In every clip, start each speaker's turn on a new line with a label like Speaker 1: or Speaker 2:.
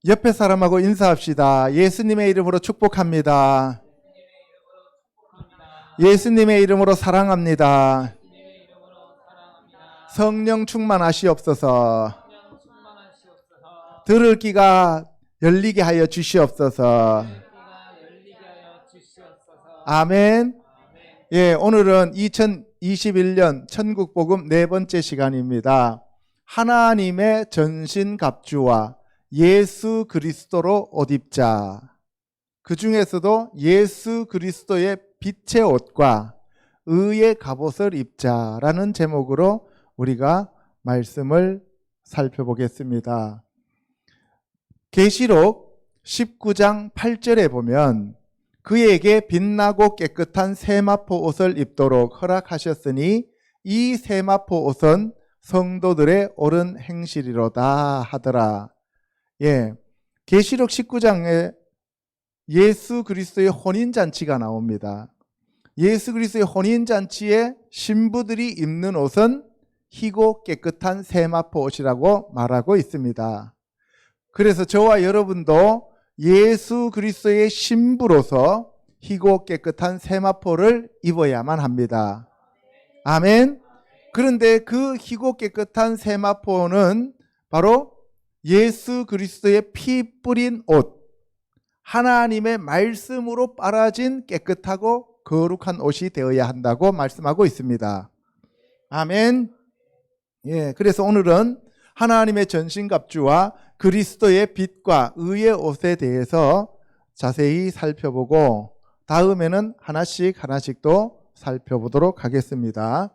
Speaker 1: 옆에 사람하고 인사합시다. 예수님의 이름으로 축복합니다. 예수님의 이름으로 사랑합니다. 성령 충만하시옵소서. 들을 귀가 열리게 하여 주시옵소서. 아멘. 예, 오늘은 2021년 천국복음 네 번째 시간입니다. 하나님의 전신갑주와 예수 그리스도로 옷 입자. 그 중에서도 예수 그리스도의 빛의 옷과 의의 갑옷을 입자라는 제목으로 우리가 말씀을 살펴보겠습니다. 계시록 19장 8절에 보면 그에게 빛나고 깨끗한 세마포 옷을 입도록 허락하셨으니 이 세마포 옷은 성도들의 옳은 행실이로다 하더라. 예, 계시록 19장에 예수 그리스도의 혼인잔치가 나옵니다. 예수 그리스도의 혼인잔치에 신부들이 입는 옷은 희고 깨끗한 세마포 옷이라고 말하고 있습니다. 그래서 저와 여러분도 예수 그리스도의 신부로서 희고 깨끗한 세마포를 입어야만 합니다. 아멘. 그런데 그 희고 깨끗한 세마포는 바로 예수 그리스도의 피 뿌린 옷, 하나님의 말씀으로 빨아진 깨끗하고 거룩한 옷이 되어야 한다고 말씀하고 있습니다. 아멘. 예, 그래서 오늘은 하나님의 전신갑주와 그리스도의 빛과 의의 옷에 대해서 자세히 살펴보고 다음에는 하나씩 또 살펴보도록 하겠습니다.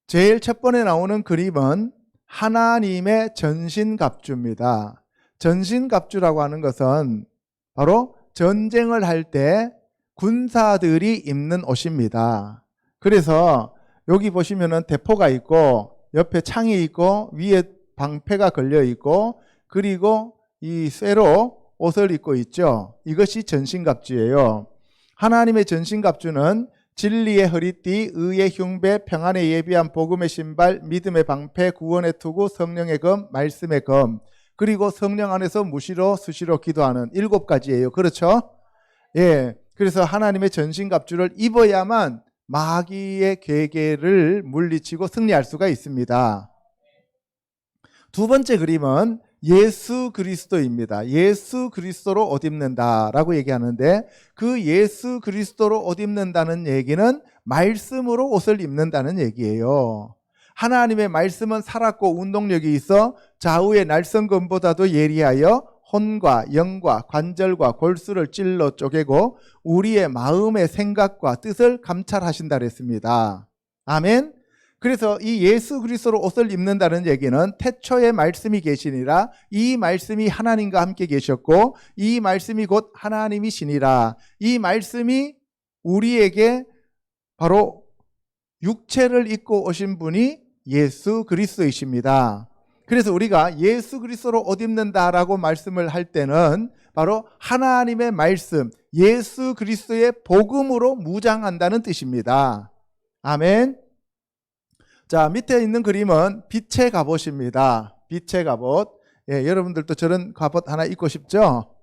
Speaker 1: 제일 첫 번에 나오는 그림은 하나님의 전신갑주입니다. 전신갑주라고 하는 것은 바로 전쟁을 할 때 군사들이 입는 옷입니다. 그래서 여기 보시면은 대포가 있고 옆에 창이 있고 위에 방패가 걸려 있고 그리고 이 쇠로 옷을 입고 있죠. 이것이 전신갑주예요. 하나님의 전신갑주는 진리의 허리띠, 의의 흉배, 평안의 예비한 복음의 신발, 믿음의 방패, 구원의 투구, 성령의 검, 말씀의 검, 그리고 성령 안에서 무시로 수시로 기도하는 7가지예요. 그렇죠? 예. 그래서 하나님의 전신갑주를 입어야만 마귀의 괴계를 물리치고 승리할 수가 있습니다. 두 번째 그림은 예수 그리스도입니다. 예수 그리스도로 옷 입는다라고 얘기하는데 그 예수 그리스도로 옷 입는다는 얘기는 말씀으로 옷을 입는다는 얘기예요. 하나님의 말씀은 살았고 운동력이 있어 좌우의 날성검보다도 예리하여 혼과 영과 관절과 골수를 찔러 쪼개고 우리의 마음의 생각과 뜻을 감찰하신다 그랬습니다. 아멘. 그래서 이 예수 그리스도로 옷을 입는다는 얘기는 태초에 말씀이 계시니라 이 말씀이 하나님과 함께 계셨고 이 말씀이 곧 하나님이시니라 이 말씀이 우리에게 바로 육체를 입고 오신 분이 예수 그리스도이십니다. 그래서 우리가 예수 그리스도로 옷 입는다라고 말씀을 할 때는 바로 하나님의 말씀, 예수 그리스도의 복음으로 무장한다는 뜻입니다. 아멘. 자, 밑에 있는 그림은 빛의 갑옷입니다. 빛의 갑옷. 예, 여러분들도 저런 갑옷 하나 입고 싶죠?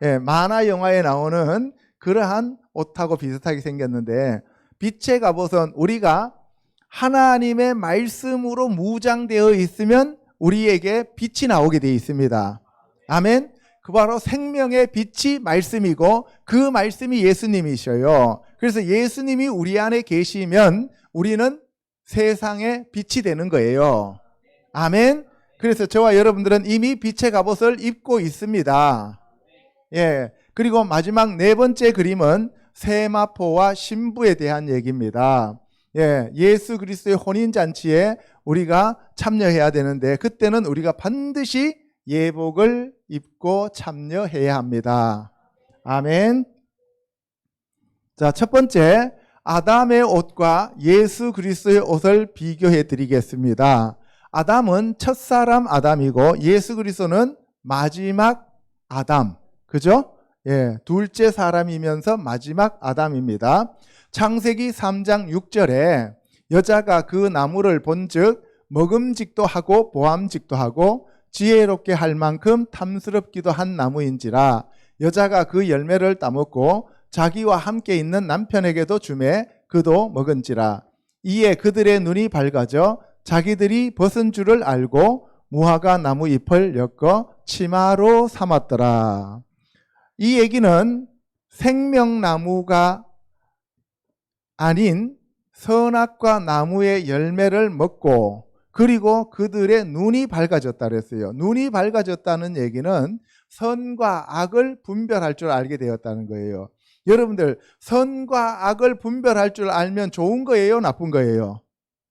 Speaker 1: 예, 만화 영화에 나오는 그러한 옷하고 비슷하게 생겼는데 빛의 갑옷은 우리가 하나님의 말씀으로 무장되어 있으면 우리에게 빛이 나오게 되어 있습니다. 아멘. 그 바로 생명의 빛이 말씀이고 그 말씀이 예수님이셔요. 그래서 예수님이 우리 안에 계시면 우리는 세상의 빛이 되는 거예요. 아멘. 그래서 저와 여러분들은 이미 빛의 갑옷을 입고 있습니다. 예. 그리고 마지막 네 번째 그림은 세마포와 신부에 대한 얘기입니다. 예. 예수 그리스도의 혼인잔치에 우리가 참여해야 되는데 그때는 우리가 반드시 예복을 입고 참여해야 합니다. 아멘. 자, 첫 번째 아담의 옷과 예수 그리스도의 옷을 비교해 드리겠습니다. 아담은 첫사람 아담이고 예수 그리스도는 마지막 아담. 그죠? 예, 둘째 사람이면서 마지막 아담입니다. 창세기 3장 6절에 여자가 그 나무를 본즉 먹음직도 하고 보암직도 하고 지혜롭게 할 만큼 탐스럽기도 한 나무인지라 여자가 그 열매를 따먹고 자기와 함께 있는 남편에게도 주매 그도 먹은지라. 이에 그들의 눈이 밝아져 자기들이 벗은 줄을 알고 무화과 나무 잎을 엮어 치마로 삼았더라. 이 얘기는 생명나무가 아닌 선악과 나무의 열매를 먹고 그리고 그들의 눈이 밝아졌다 그랬어요. 눈이 밝아졌다는 얘기는 선과 악을 분별할 줄 알게 되었다는 거예요. 여러분들, 선과 악을 분별할 줄 알면 좋은 거예요, 나쁜 거예요?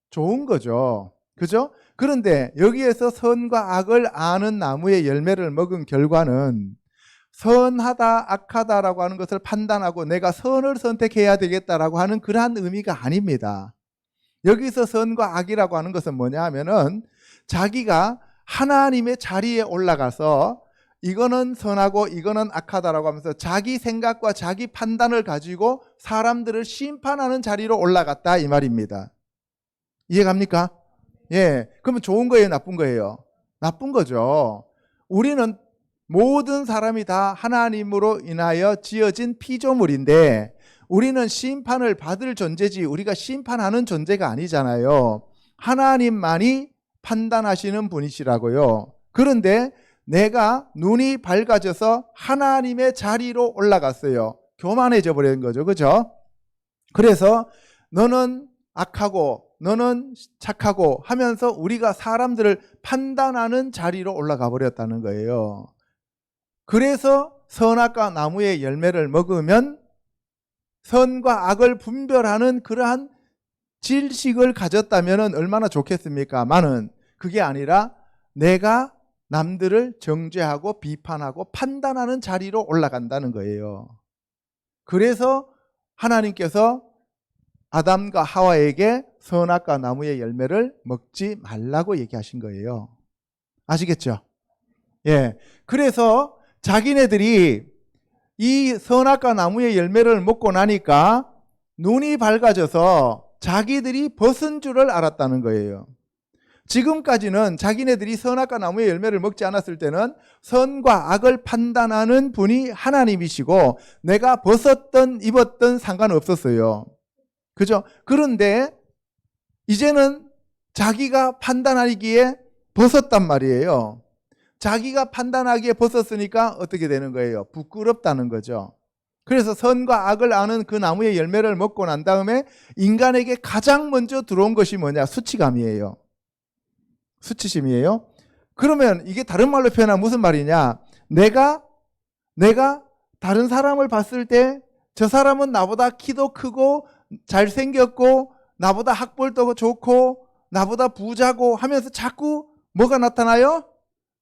Speaker 1: 좋은 거죠. 그죠? 그런데 여기에서 선과 악을 아는 나무의 열매를 먹은 결과는 선하다, 악하다라고 하는 것을 판단하고 내가 선을 선택해야 되겠다라고 하는 그러한 의미가 아닙니다. 여기서 선과 악이라고 하는 것은 뭐냐 하면은 자기가 하나님의 자리에 올라가서 이거는 선하고 이거는 악하다라고 하면서 자기 생각과 자기 판단을 가지고 사람들을 심판하는 자리로 올라갔다 이 말입니다. 이해갑니까? 예. 그러면 좋은 거예요, 나쁜 거예요? 나쁜 거죠. 우리는 모든 사람이 다 하나님으로 인하여 지어진 피조물인데 우리는 심판을 받을 존재지 우리가 심판하는 존재가 아니잖아요. 하나님만이 판단하시는 분이시라고요. 그런데 내가 눈이 밝아져서 하나님의 자리로 올라갔어요. 교만해져 버린 거죠. 그죠? 그래서 너는 악하고 너는 착하고 하면서 우리가 사람들을 판단하는 자리로 올라가 버렸다는 거예요. 그래서 선악과 나무의 열매를 먹으면 선과 악을 분별하는 그러한 질식을 가졌다면 얼마나 좋겠습니까? 많은 그게 아니라 내가 남들을 정죄하고 비판하고 판단하는 자리로 올라간다는 거예요. 그래서 하나님께서 아담과 하와에게 선악과 나무의 열매를 먹지 말라고 얘기하신 거예요. 아시겠죠? 예. 그래서 자기네들이 이 선악과 나무의 열매를 먹고 나니까 눈이 밝아져서 자기들이 벗은 줄을 알았다는 거예요. 지금까지는 자기네들이 선악과 나무의 열매를 먹지 않았을 때는 선과 악을 판단하는 분이 하나님이시고 내가 벗었던 입었던 상관없었어요. 그죠? 그런데 이제는 자기가 판단하기에 벗었단 말이에요. 자기가 판단하기에 벗었으니까 어떻게 되는 거예요? 부끄럽다는 거죠. 그래서 선과 악을 아는 그 나무의 열매를 먹고 난 다음에 인간에게 가장 먼저 들어온 것이 뭐냐? 수치감이에요. 수치심이에요. 그러면 이게 다른 말로 표현하면 무슨 말이냐? 내가 다른 사람을 봤을 때 저 사람은 나보다 키도 크고 잘생겼고 나보다 학벌도 좋고 나보다 부자고 하면서 자꾸 뭐가 나타나요?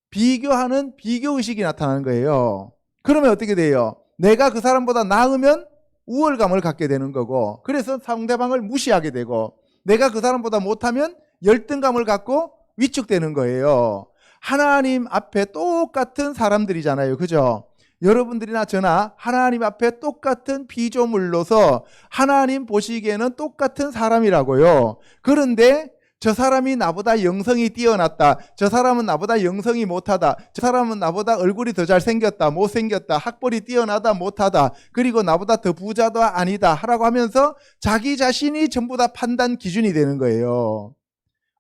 Speaker 1: 비교하는 비교의식이 나타나는 거예요. 그러면 어떻게 돼요? 내가 그 사람보다 나으면 우월감을 갖게 되는 거고 그래서 상대방을 무시하게 되고 내가 그 사람보다 못하면 열등감을 갖고 위축되는 거예요. 하나님 앞에 똑같은 사람들이잖아요. 그죠? 여러분들이나 저나 하나님 앞에 똑같은 피조물로서 하나님 보시기에는 똑같은 사람이라고요. 그런데 저 사람이 나보다 영성이 뛰어났다. 저 사람은 나보다 영성이 못하다. 저 사람은 나보다 얼굴이 더 잘생겼다. 못생겼다. 학벌이 뛰어나다. 못하다. 그리고 나보다 더 부자다. 아니다. 하라고 하면서 자기 자신이 전부 다 판단 기준이 되는 거예요.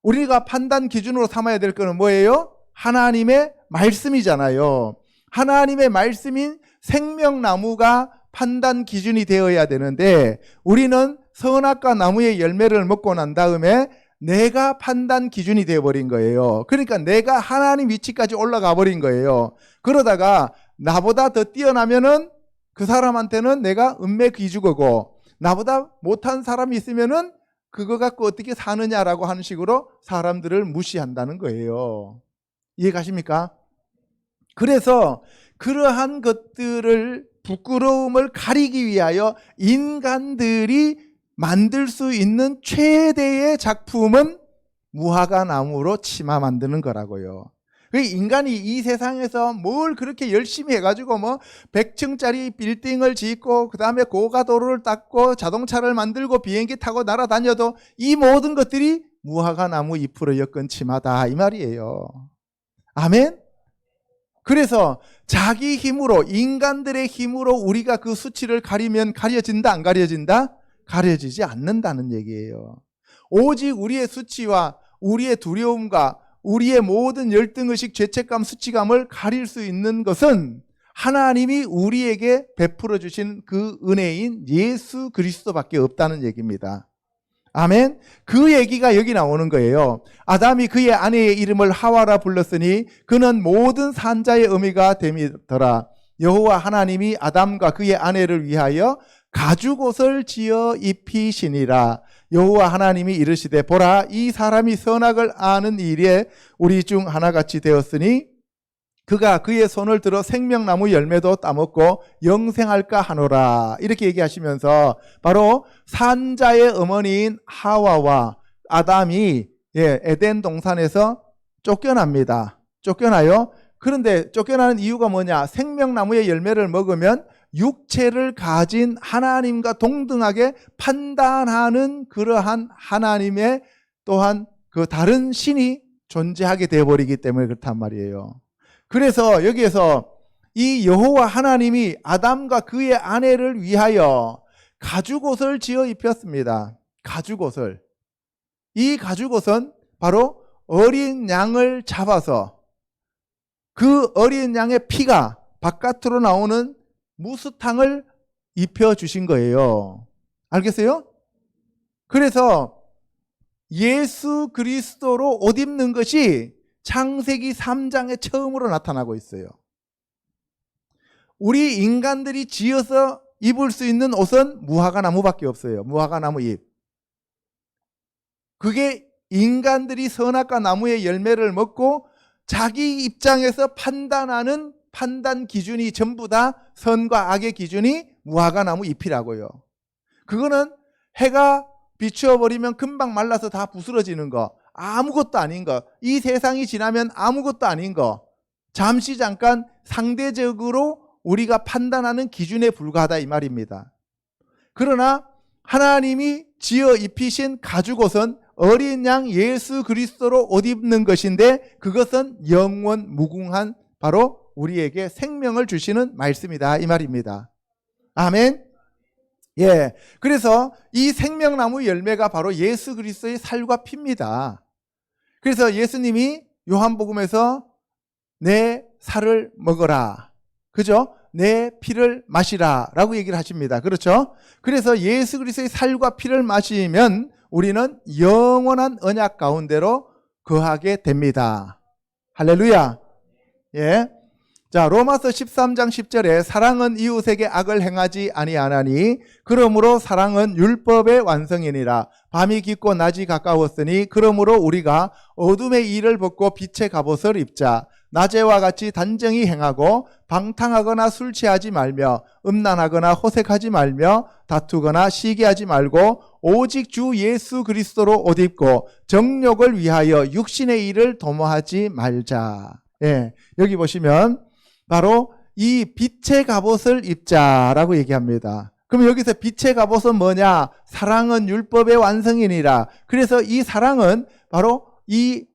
Speaker 1: 우리가 판단 기준으로 삼아야 될 거는 뭐예요? 하나님의 말씀이잖아요. 하나님의 말씀인 생명나무가 판단 기준이 되어야 되는데 우리는 선악과 나무의 열매를 먹고 난 다음에 내가 판단 기준이 되어버린 거예요. 그러니까 내가 하나님 위치까지 올라가 버린 거예요. 그러다가 나보다 더 뛰어나면은 그 사람한테는 내가 은매귀주거고 나보다 못한 사람이 있으면은 그거 갖고 어떻게 사느냐라고 하는 식으로 사람들을 무시한다는 거예요. 이해 가십니까? 그래서 그러한 것들을 부끄러움을 가리기 위하여 인간들이 만들 수 있는 최대의 작품은 무화과 나무로 치마 만드는 거라고요. 인간이 이 세상에서 뭘 그렇게 열심히 해가지고 뭐 100층짜리 빌딩을 짓고 그 다음에 고가도로를 닦고 자동차를 만들고 비행기 타고 날아다녀도 이 모든 것들이 무화과 나무 잎으로 엮은 치마다 이 말이에요. 아멘? 그래서 자기 힘으로, 인간들의 힘으로 우리가 그 수치를 가리면 가려진다, 안 가려진다? 가려지지 않는다는 얘기예요. 오직 우리의 수치와 우리의 두려움과 우리의 모든 열등의식, 죄책감, 수치감을 가릴 수 있는 것은 하나님이 우리에게 베풀어 주신 그 은혜인 예수 그리스도밖에 없다는 얘기입니다. 아멘. 그 얘기가 여기 나오는 거예요. 아담이 그의 아내의 이름을 하와라 불렀으니 그는 모든 산자의 의미가 됨이더라. 여호와 하나님이 아담과 그의 아내를 위하여 가죽옷을 지어 입히시니라. 여호와 하나님이 이르시되 보라, 이 사람이 선악을 아는 일에 우리 중 하나같이 되었으니 그가 그의 손을 들어 생명나무 열매도 따먹고 영생할까 하노라. 이렇게 얘기하시면서 바로 산자의 어머니인 하와와 아담이 에덴 동산에서 쫓겨납니다. 쫓겨나요. 그런데 쫓겨나는 이유가 뭐냐? 생명나무의 열매를 먹으면 육체를 가진 하나님과 동등하게 판단하는 그러한 하나님의 또한 그 다른 신이 존재하게 되어버리기 때문에 그렇단 말이에요. 그래서 여기에서 이 여호와 하나님이 아담과 그의 아내를 위하여 가죽옷을 지어 입혔습니다. 가죽옷을. 이 가죽옷은 바로 어린 양을 잡아서 그 어린 양의 피가 바깥으로 나오는 무스탕을 입혀주신 거예요. 알겠어요? 그래서 예수 그리스도로 옷 입는 것이 창세기 3장에 처음으로 나타나고 있어요. 우리 인간들이 지어서 입을 수 있는 옷은 무화과나무밖에 없어요. 무화과나무 잎. 그게 인간들이 선악과 나무의 열매를 먹고 자기 입장에서 판단하는 판단 기준이 전부 다 선과 악의 기준이 무화과나무 잎이라고요. 그거는 해가 비추어버리면 금방 말라서 다 부스러지는 거, 아무것도 아닌 거, 이 세상이 지나면 아무것도 아닌 거, 잠시 잠깐 상대적으로 우리가 판단하는 기준에 불과하다 이 말입니다. 그러나 하나님이 지어 입히신 가죽옷은 어린 양 예수 그리스도로 옷 입는 것인데 그것은 영원 무궁한 바로 우리에게 생명을 주시는 말씀이다 이 말입니다. 아멘. 예. 그래서 이 생명나무 열매가 바로 예수 그리스도의 살과 피입니다. 그래서 예수님이 요한복음에서 내 살을 먹어라. 그죠? 내 피를 마시라 라고 얘기를 하십니다. 그렇죠? 그래서 예수 그리스도의 살과 피를 마시면 우리는 영원한 언약 가운데로 거하게 됩니다. 할렐루야. 예. 자, 로마서 13장 10절에 사랑은 이웃에게 악을 행하지 아니하나니 그러므로 사랑은 율법의 완성이니라. 밤이 깊고 낮이 가까웠으니 그러므로 우리가 어둠의 일을 벗고 빛의 갑옷을 입자. 낮에와 같이 단정히 행하고 방탕하거나 술 취하지 말며 음란하거나 호색하지 말며 다투거나 시기하지 말고 오직 주 예수 그리스도로 옷 입고 정욕을 위하여 육신의 일을 도모하지 말자. 예, 여기 보시면 바로 이 빛의 갑옷을 입자라고 얘기합니다. 그럼 여기서 빛의 갑옷은 뭐냐? 사랑은 율법의 완성이니라. 그래서 이 사랑은 바로 이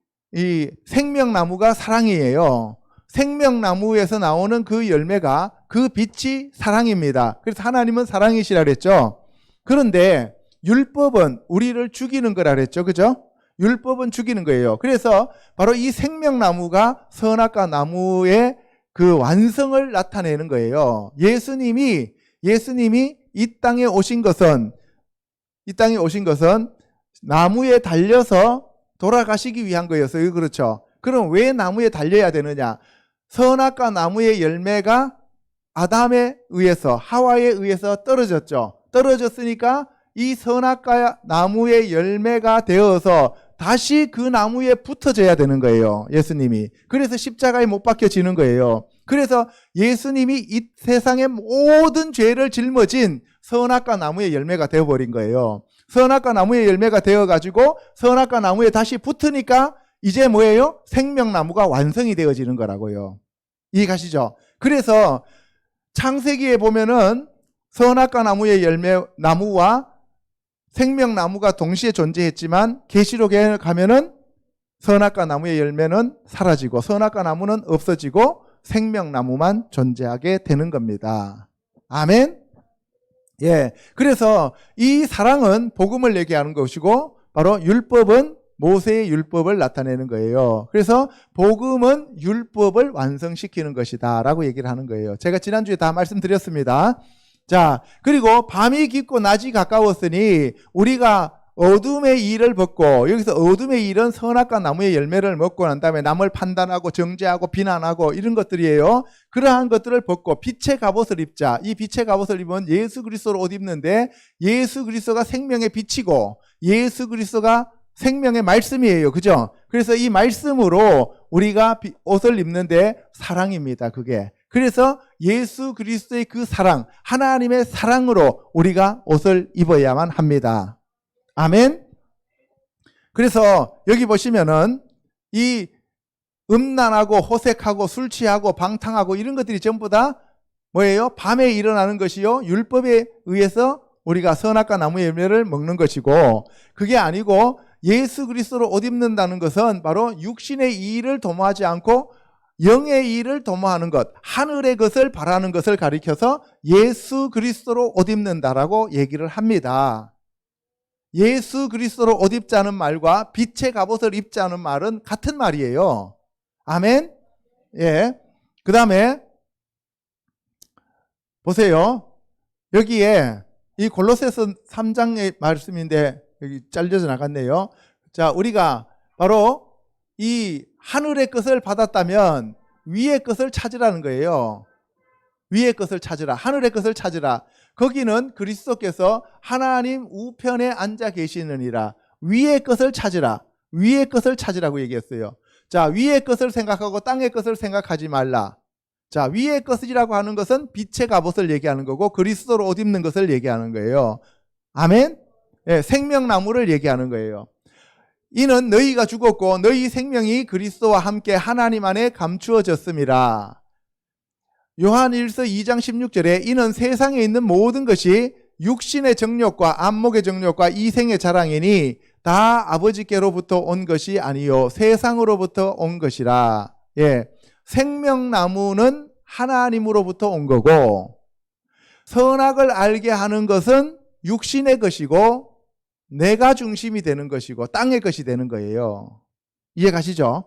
Speaker 1: 생명나무가 사랑이에요. 생명나무에서 나오는 그 열매가 그 빛이 사랑입니다. 그래서 하나님은 사랑이시라 그랬죠. 그런데 율법은 우리를 죽이는 거라 그랬죠. 그죠? 율법은 죽이는 거예요. 그래서 바로 이 생명나무가 선악과 나무의 그 완성을 나타내는 거예요. 예수님이 이 땅에 오신 것은 나무에 달려서 돌아가시기 위한 거였어요. 그렇죠? 그럼 왜 나무에 달려야 되느냐? 선악과 나무의 열매가 아담에 의해서, 하와에 의해서 떨어졌죠. 떨어졌으니까 이 선악과 나무의 열매가 되어서 다시 그 나무에 붙어져야 되는 거예요. 예수님이. 그래서 십자가에 못 박혀지는 거예요. 그래서 예수님이 이 세상의 모든 죄를 짊어진 선악과 나무의 열매가 되어버린 거예요. 선악과 나무의 열매가 되어가지고 선악과 나무에 다시 붙으니까 이제 뭐예요? 생명나무가 완성이 되어지는 거라고요. 이해가시죠? 그래서 창세기에 보면은 선악과 나무의 열매, 나무와 생명나무가 동시에 존재했지만 계시록에 가면은 선악과 나무의 열매는 사라지고 선악과 나무는 없어지고 생명나무만 존재하게 되는 겁니다. 아멘. 예. 그래서 이 사랑은 복음을 얘기하는 것이고 바로 율법은 모세의 율법을 나타내는 거예요. 그래서 복음은 율법을 완성시키는 것이다 라고 얘기를 하는 거예요. 제가 지난주에 다 말씀드렸습니다. 자, 그리고 밤이 깊고 낮이 가까웠으니 우리가 어둠의 일을 벗고, 여기서 어둠의 일은 선악과 나무의 열매를 먹고 난 다음에 남을 판단하고 정죄하고 비난하고 이런 것들이에요. 그러한 것들을 벗고 빛의 갑옷을 입자. 이 빛의 갑옷을 입으면 예수 그리스도를 옷 입는데 예수 그리스도가 생명의 빛이고 예수 그리스도가 생명의 말씀이에요. 그죠? 그래서 이 말씀으로 우리가 옷을 입는데 사랑입니다. 그게. 그래서 예수 그리스도의 그 사랑, 하나님의 사랑으로 우리가 옷을 입어야만 합니다. 아멘. 그래서 여기 보시면은 이 음란하고 호색하고 술 취하고 방탕하고 이런 것들이 전부 다 뭐예요? 밤에 일어나는 것이요. 율법에 의해서 우리가 선악과 나무의 열매를 먹는 것이고, 그게 아니고 예수 그리스도로 옷 입는다는 것은 바로 육신의 일을 도모하지 않고 영의 일을 도모하는 것, 하늘의 것을 바라는 것을 가리켜서 예수 그리스도로 옷 입는다라고 얘기를 합니다. 예수 그리스도로 옷 입자는 말과 빛의 갑옷을 입자는 말은 같은 말이에요. 아멘. 예. 그 다음에 보세요. 여기에 이 골로새서 3장의 말씀인데 여기 잘려져 나갔네요. 자, 우리가 바로 이 하늘의 것을 받았다면 위의 것을 찾으라는 거예요. 위의 것을 찾으라. 하늘의 것을 찾으라. 거기는 그리스도께서 하나님 우편에 앉아 계시느니라. 위의 것을 찾으라. 위의 것을 찾으라고 얘기했어요. 자, 위의 것을 생각하고 땅의 것을 생각하지 말라. 자, 위의 것이라고 하는 것은 빛의 갑옷을 얘기하는 거고 그리스도로 옷 입는 것을 얘기하는 거예요. 아멘. 예, 생명나무를 얘기하는 거예요. 이는 너희가 죽었고 너희 생명이 그리스도와 함께 하나님 안에 감추어졌음이라. 요한일서 2장 16절에 이는 세상에 있는 모든 것이 육신의 정욕과 안목의 정욕과 이생의 자랑이니 다 아버지께로부터 온 것이 아니요 세상으로부터 온 것이라. 예, 생명나무는 하나님으로부터 온 거고 선악을 알게 하는 것은 육신의 것이고 내가 중심이 되는 것이고 땅의 것이 되는 거예요. 이해가시죠?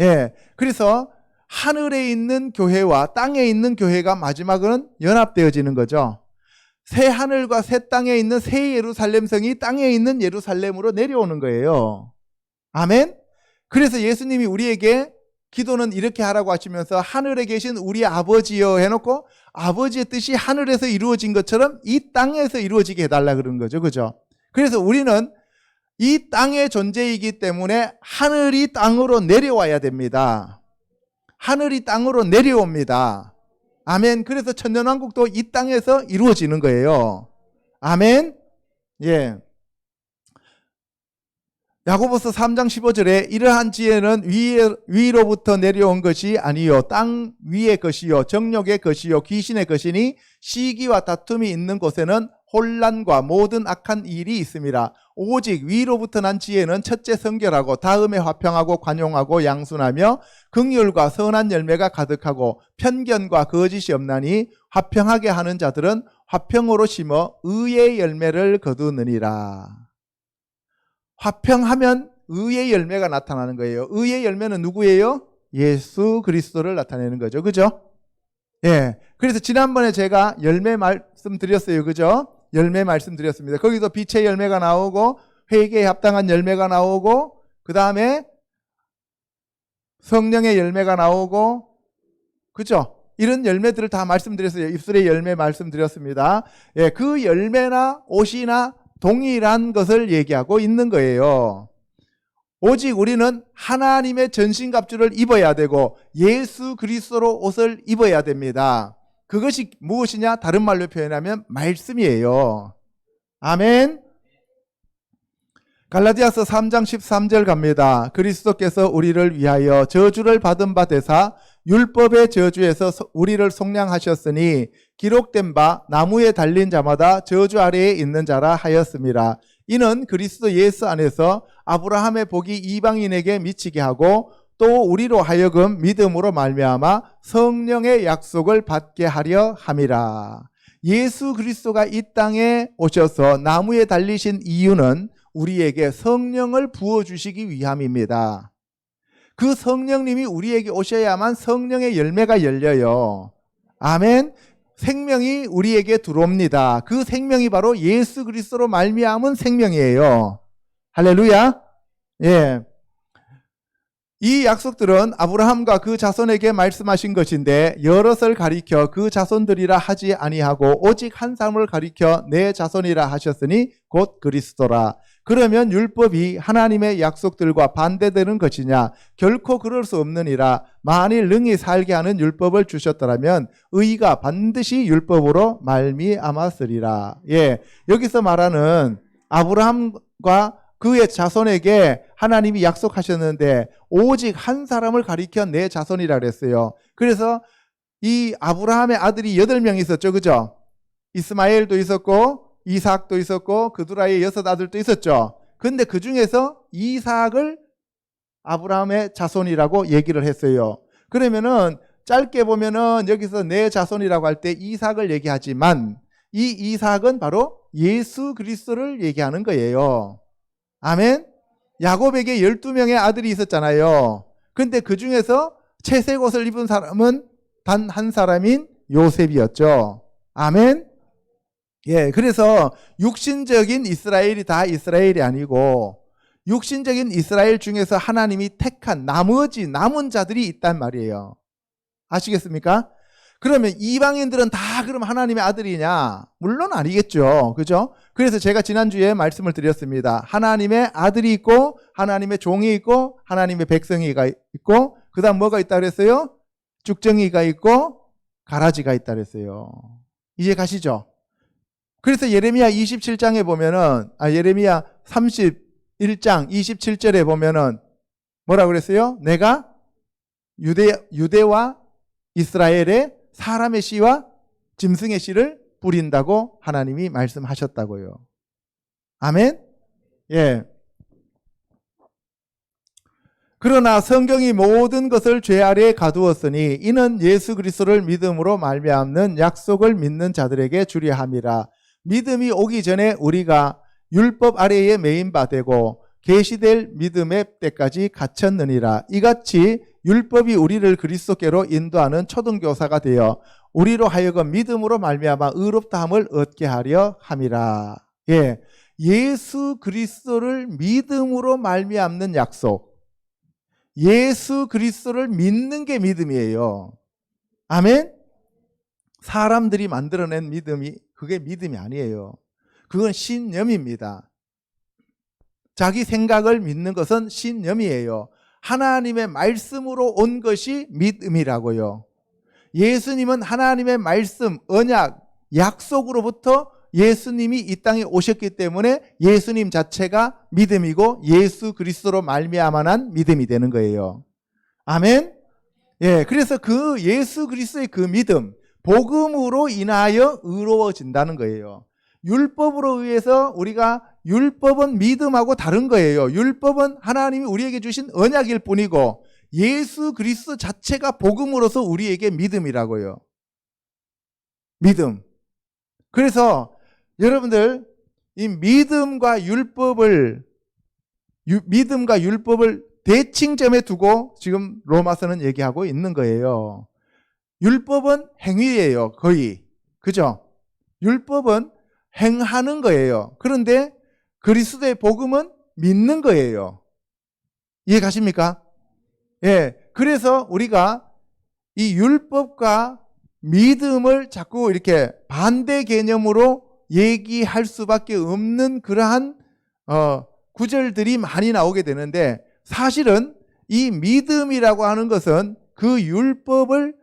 Speaker 1: 예, 그래서 하늘에 있는 교회와 땅에 있는 교회가 마지막은 연합되어지는 거죠. 새 하늘과 새 땅에 있는 새 예루살렘 성이 땅에 있는 예루살렘으로 내려오는 거예요. 아멘. 그래서 예수님이 우리에게 기도는 이렇게 하라고 하시면서 하늘에 계신 우리 아버지여 해놓고 아버지의 뜻이 하늘에서 이루어진 것처럼 이 땅에서 이루어지게 해달라 그러는 거죠. 그죠? 그래서 우리는 이 땅의 존재이기 때문에 하늘이 땅으로 내려와야 됩니다. 하늘이 땅으로 내려옵니다. 아멘. 그래서 천년왕국도 이 땅에서 이루어지는 거예요. 아멘. 예. 야고보서 3장 15절에 이러한 지혜는 위로부터 내려온 것이 아니요 땅 위의 것이요 정욕의 것이요 귀신의 것이니 시기와 다툼이 있는 곳에는 혼란과 모든 악한 일이 있습니다. 오직 위로부터 난 지혜는 첫째 성결하고 다음에 화평하고 관용하고 양순하며 긍휼과 선한 열매가 가득하고 편견과 거짓이 없나니 화평하게 하는 자들은 화평으로 심어 의의 열매를 거두느니라. 화평하면 의의 열매가 나타나는 거예요. 의의 열매는 누구예요? 예수 그리스도를 나타내는 거죠. 그죠? 예. 그래서 지난번에 제가 열매 말씀드렸어요. 그죠? 열매 말씀드렸습니다. 거기서 빛의 열매가 나오고 회개에 합당한 열매가 나오고 그 다음에 성령의 열매가 나오고 그죠? 이런 열매들을 다 말씀드렸어요. 입술의 열매 말씀드렸습니다. 예, 그 열매나 옷이나 동일한 것을 얘기하고 있는 거예요. 오직 우리는 하나님의 전신갑주를 입어야 되고 예수 그리스도로 옷을 입어야 됩니다. 그것이 무엇이냐? 다른 말로 표현하면 말씀이에요. 아멘. 갈라디아서 3장 13절 갑니다. 그리스도께서 우리를 위하여 저주를 받은 바 되사 율법의 저주에서 우리를 속량하셨으니 기록된 바 나무에 달린 자마다 저주 아래에 있는 자라 하였습니다. 이는 그리스도 예수 안에서 아브라함의 복이 이방인에게 미치게 하고 또 우리로 하여금 믿음으로 말미암아 성령의 약속을 받게 하려 함이라. 예수 그리스도가 이 땅에 오셔서 나무에 달리신 이유는 우리에게 성령을 부어주시기 위함입니다. 그 성령님이 우리에게 오셔야만 성령의 열매가 열려요. 아멘. 생명이 우리에게 들어옵니다. 그 생명이 바로 예수 그리스도로 말미암은 생명이에요. 할렐루야. 예. 이 약속들은 아브라함과 그 자손에게 말씀하신 것인데 여럿을 가리켜 그 자손들이라 하지 아니하고 오직 한 사람을 가리켜 내 자손이라 하셨으니 곧 그리스도라. 그러면 율법이 하나님의 약속들과 반대되는 것이냐? 결코 그럴 수 없느니라. 만일 능히 살게 하는 율법을 주셨더라면 의가 반드시 율법으로 말미암았으리라. 예, 여기서 말하는 아브라함과 그의 자손에게 하나님이 약속하셨는데 오직 한 사람을 가리켜 내 자손이라 그랬어요. 그래서 이 아브라함의 아들이 8명 있었죠. 그죠? 이스마엘도 있었고 이삭도 있었고 그두라의 6 아들도 있었죠. 근데 그 중에서 이삭을 아브라함의 자손이라고 얘기를 했어요. 그러면은 짧게 보면은 여기서 내 자손이라고 할 때 이삭을 얘기하지만 이 이삭은 바로 예수 그리스도를 얘기하는 거예요. 아멘. 야곱에게 12명의 아들이 있었잖아요. 근데 그 중에서 채색 옷을 입은 사람은 단 한 사람인 요셉이었죠. 아멘. 예, 그래서 육신적인 이스라엘이 다 이스라엘이 아니고 육신적인 이스라엘 중에서 하나님이 택한 나머지 남은 자들이 있단 말이에요. 아시겠습니까? 그러면 이방인들은 다 그럼 하나님의 아들이냐? 물론 아니겠죠. 그죠? 그래서 제가 지난주에 말씀을 드렸습니다. 하나님의 아들이 있고 하나님의 종이 있고 하나님의 백성이가 있고 그다음 뭐가 있다 그랬어요? 쭉정이가 있고 가라지가 있다 그랬어요. 이해 가시죠? 그래서 예레미야 27장에 보면은 예레미야 31장 27절에 보면은 뭐라 그랬어요? 내가 유대와 이스라엘의 사람의 씨와 짐승의 씨를 뿌린다고 하나님이 말씀하셨다고요. 아멘? 예. 그러나 성경이 모든 것을 죄 아래에 가두었으니 이는 예수 그리스도를 믿음으로 말미암는 약속을 믿는 자들에게 주려 함이라. 믿음이 오기 전에 우리가 율법 아래에 매인 바 되고 계시될 믿음의 때까지 갇혔느니라. 이같이 율법이 우리를 그리스도께로 인도하는 초등교사가 되어 우리로 하여금 믿음으로 말미암아 의롭다함을 얻게 하려 함이라. 예, 예수 그리스도를 믿음으로 말미암는 약속. 예수 그리스도를 믿는 게 믿음이에요. 아멘? 사람들이 만들어낸 믿음이 그게 믿음이 아니에요. 그건 신념입니다. 자기 생각을 믿는 것은 신념이에요. 하나님의 말씀으로 온 것이 믿음이라고요. 예수님은 하나님의 말씀, 언약, 약속으로부터 예수님이 이 땅에 오셨기 때문에 예수님 자체가 믿음이고 예수 그리스도로 말미암아난 믿음이 되는 거예요. 아멘. 예, 그래서 그 예수 그리스도의 그 믿음, 복음으로 인하여 의로워진다는 거예요. 율법으로 의해서 우리가 율법은 믿음하고 다른 거예요. 율법은 하나님이 우리에게 주신 언약일 뿐이고 예수 그리스도 자체가 복음으로서 우리에게 믿음이라고요. 믿음. 그래서 여러분들 이 믿음과 율법을 대칭점에 두고 지금 로마서는 얘기하고 있는 거예요. 율법은 행위예요. 거의. 그죠? 율법은 행하는 거예요. 그런데 그리스도의 복음은 믿는 거예요. 이해 가십니까? 예. 그래서 우리가 이 율법과 믿음을 자꾸 이렇게 반대 개념으로 얘기할 수밖에 없는 그러한 구절들이 많이 나오게 되는데 사실은 이 믿음이라고 하는 것은 그 율법을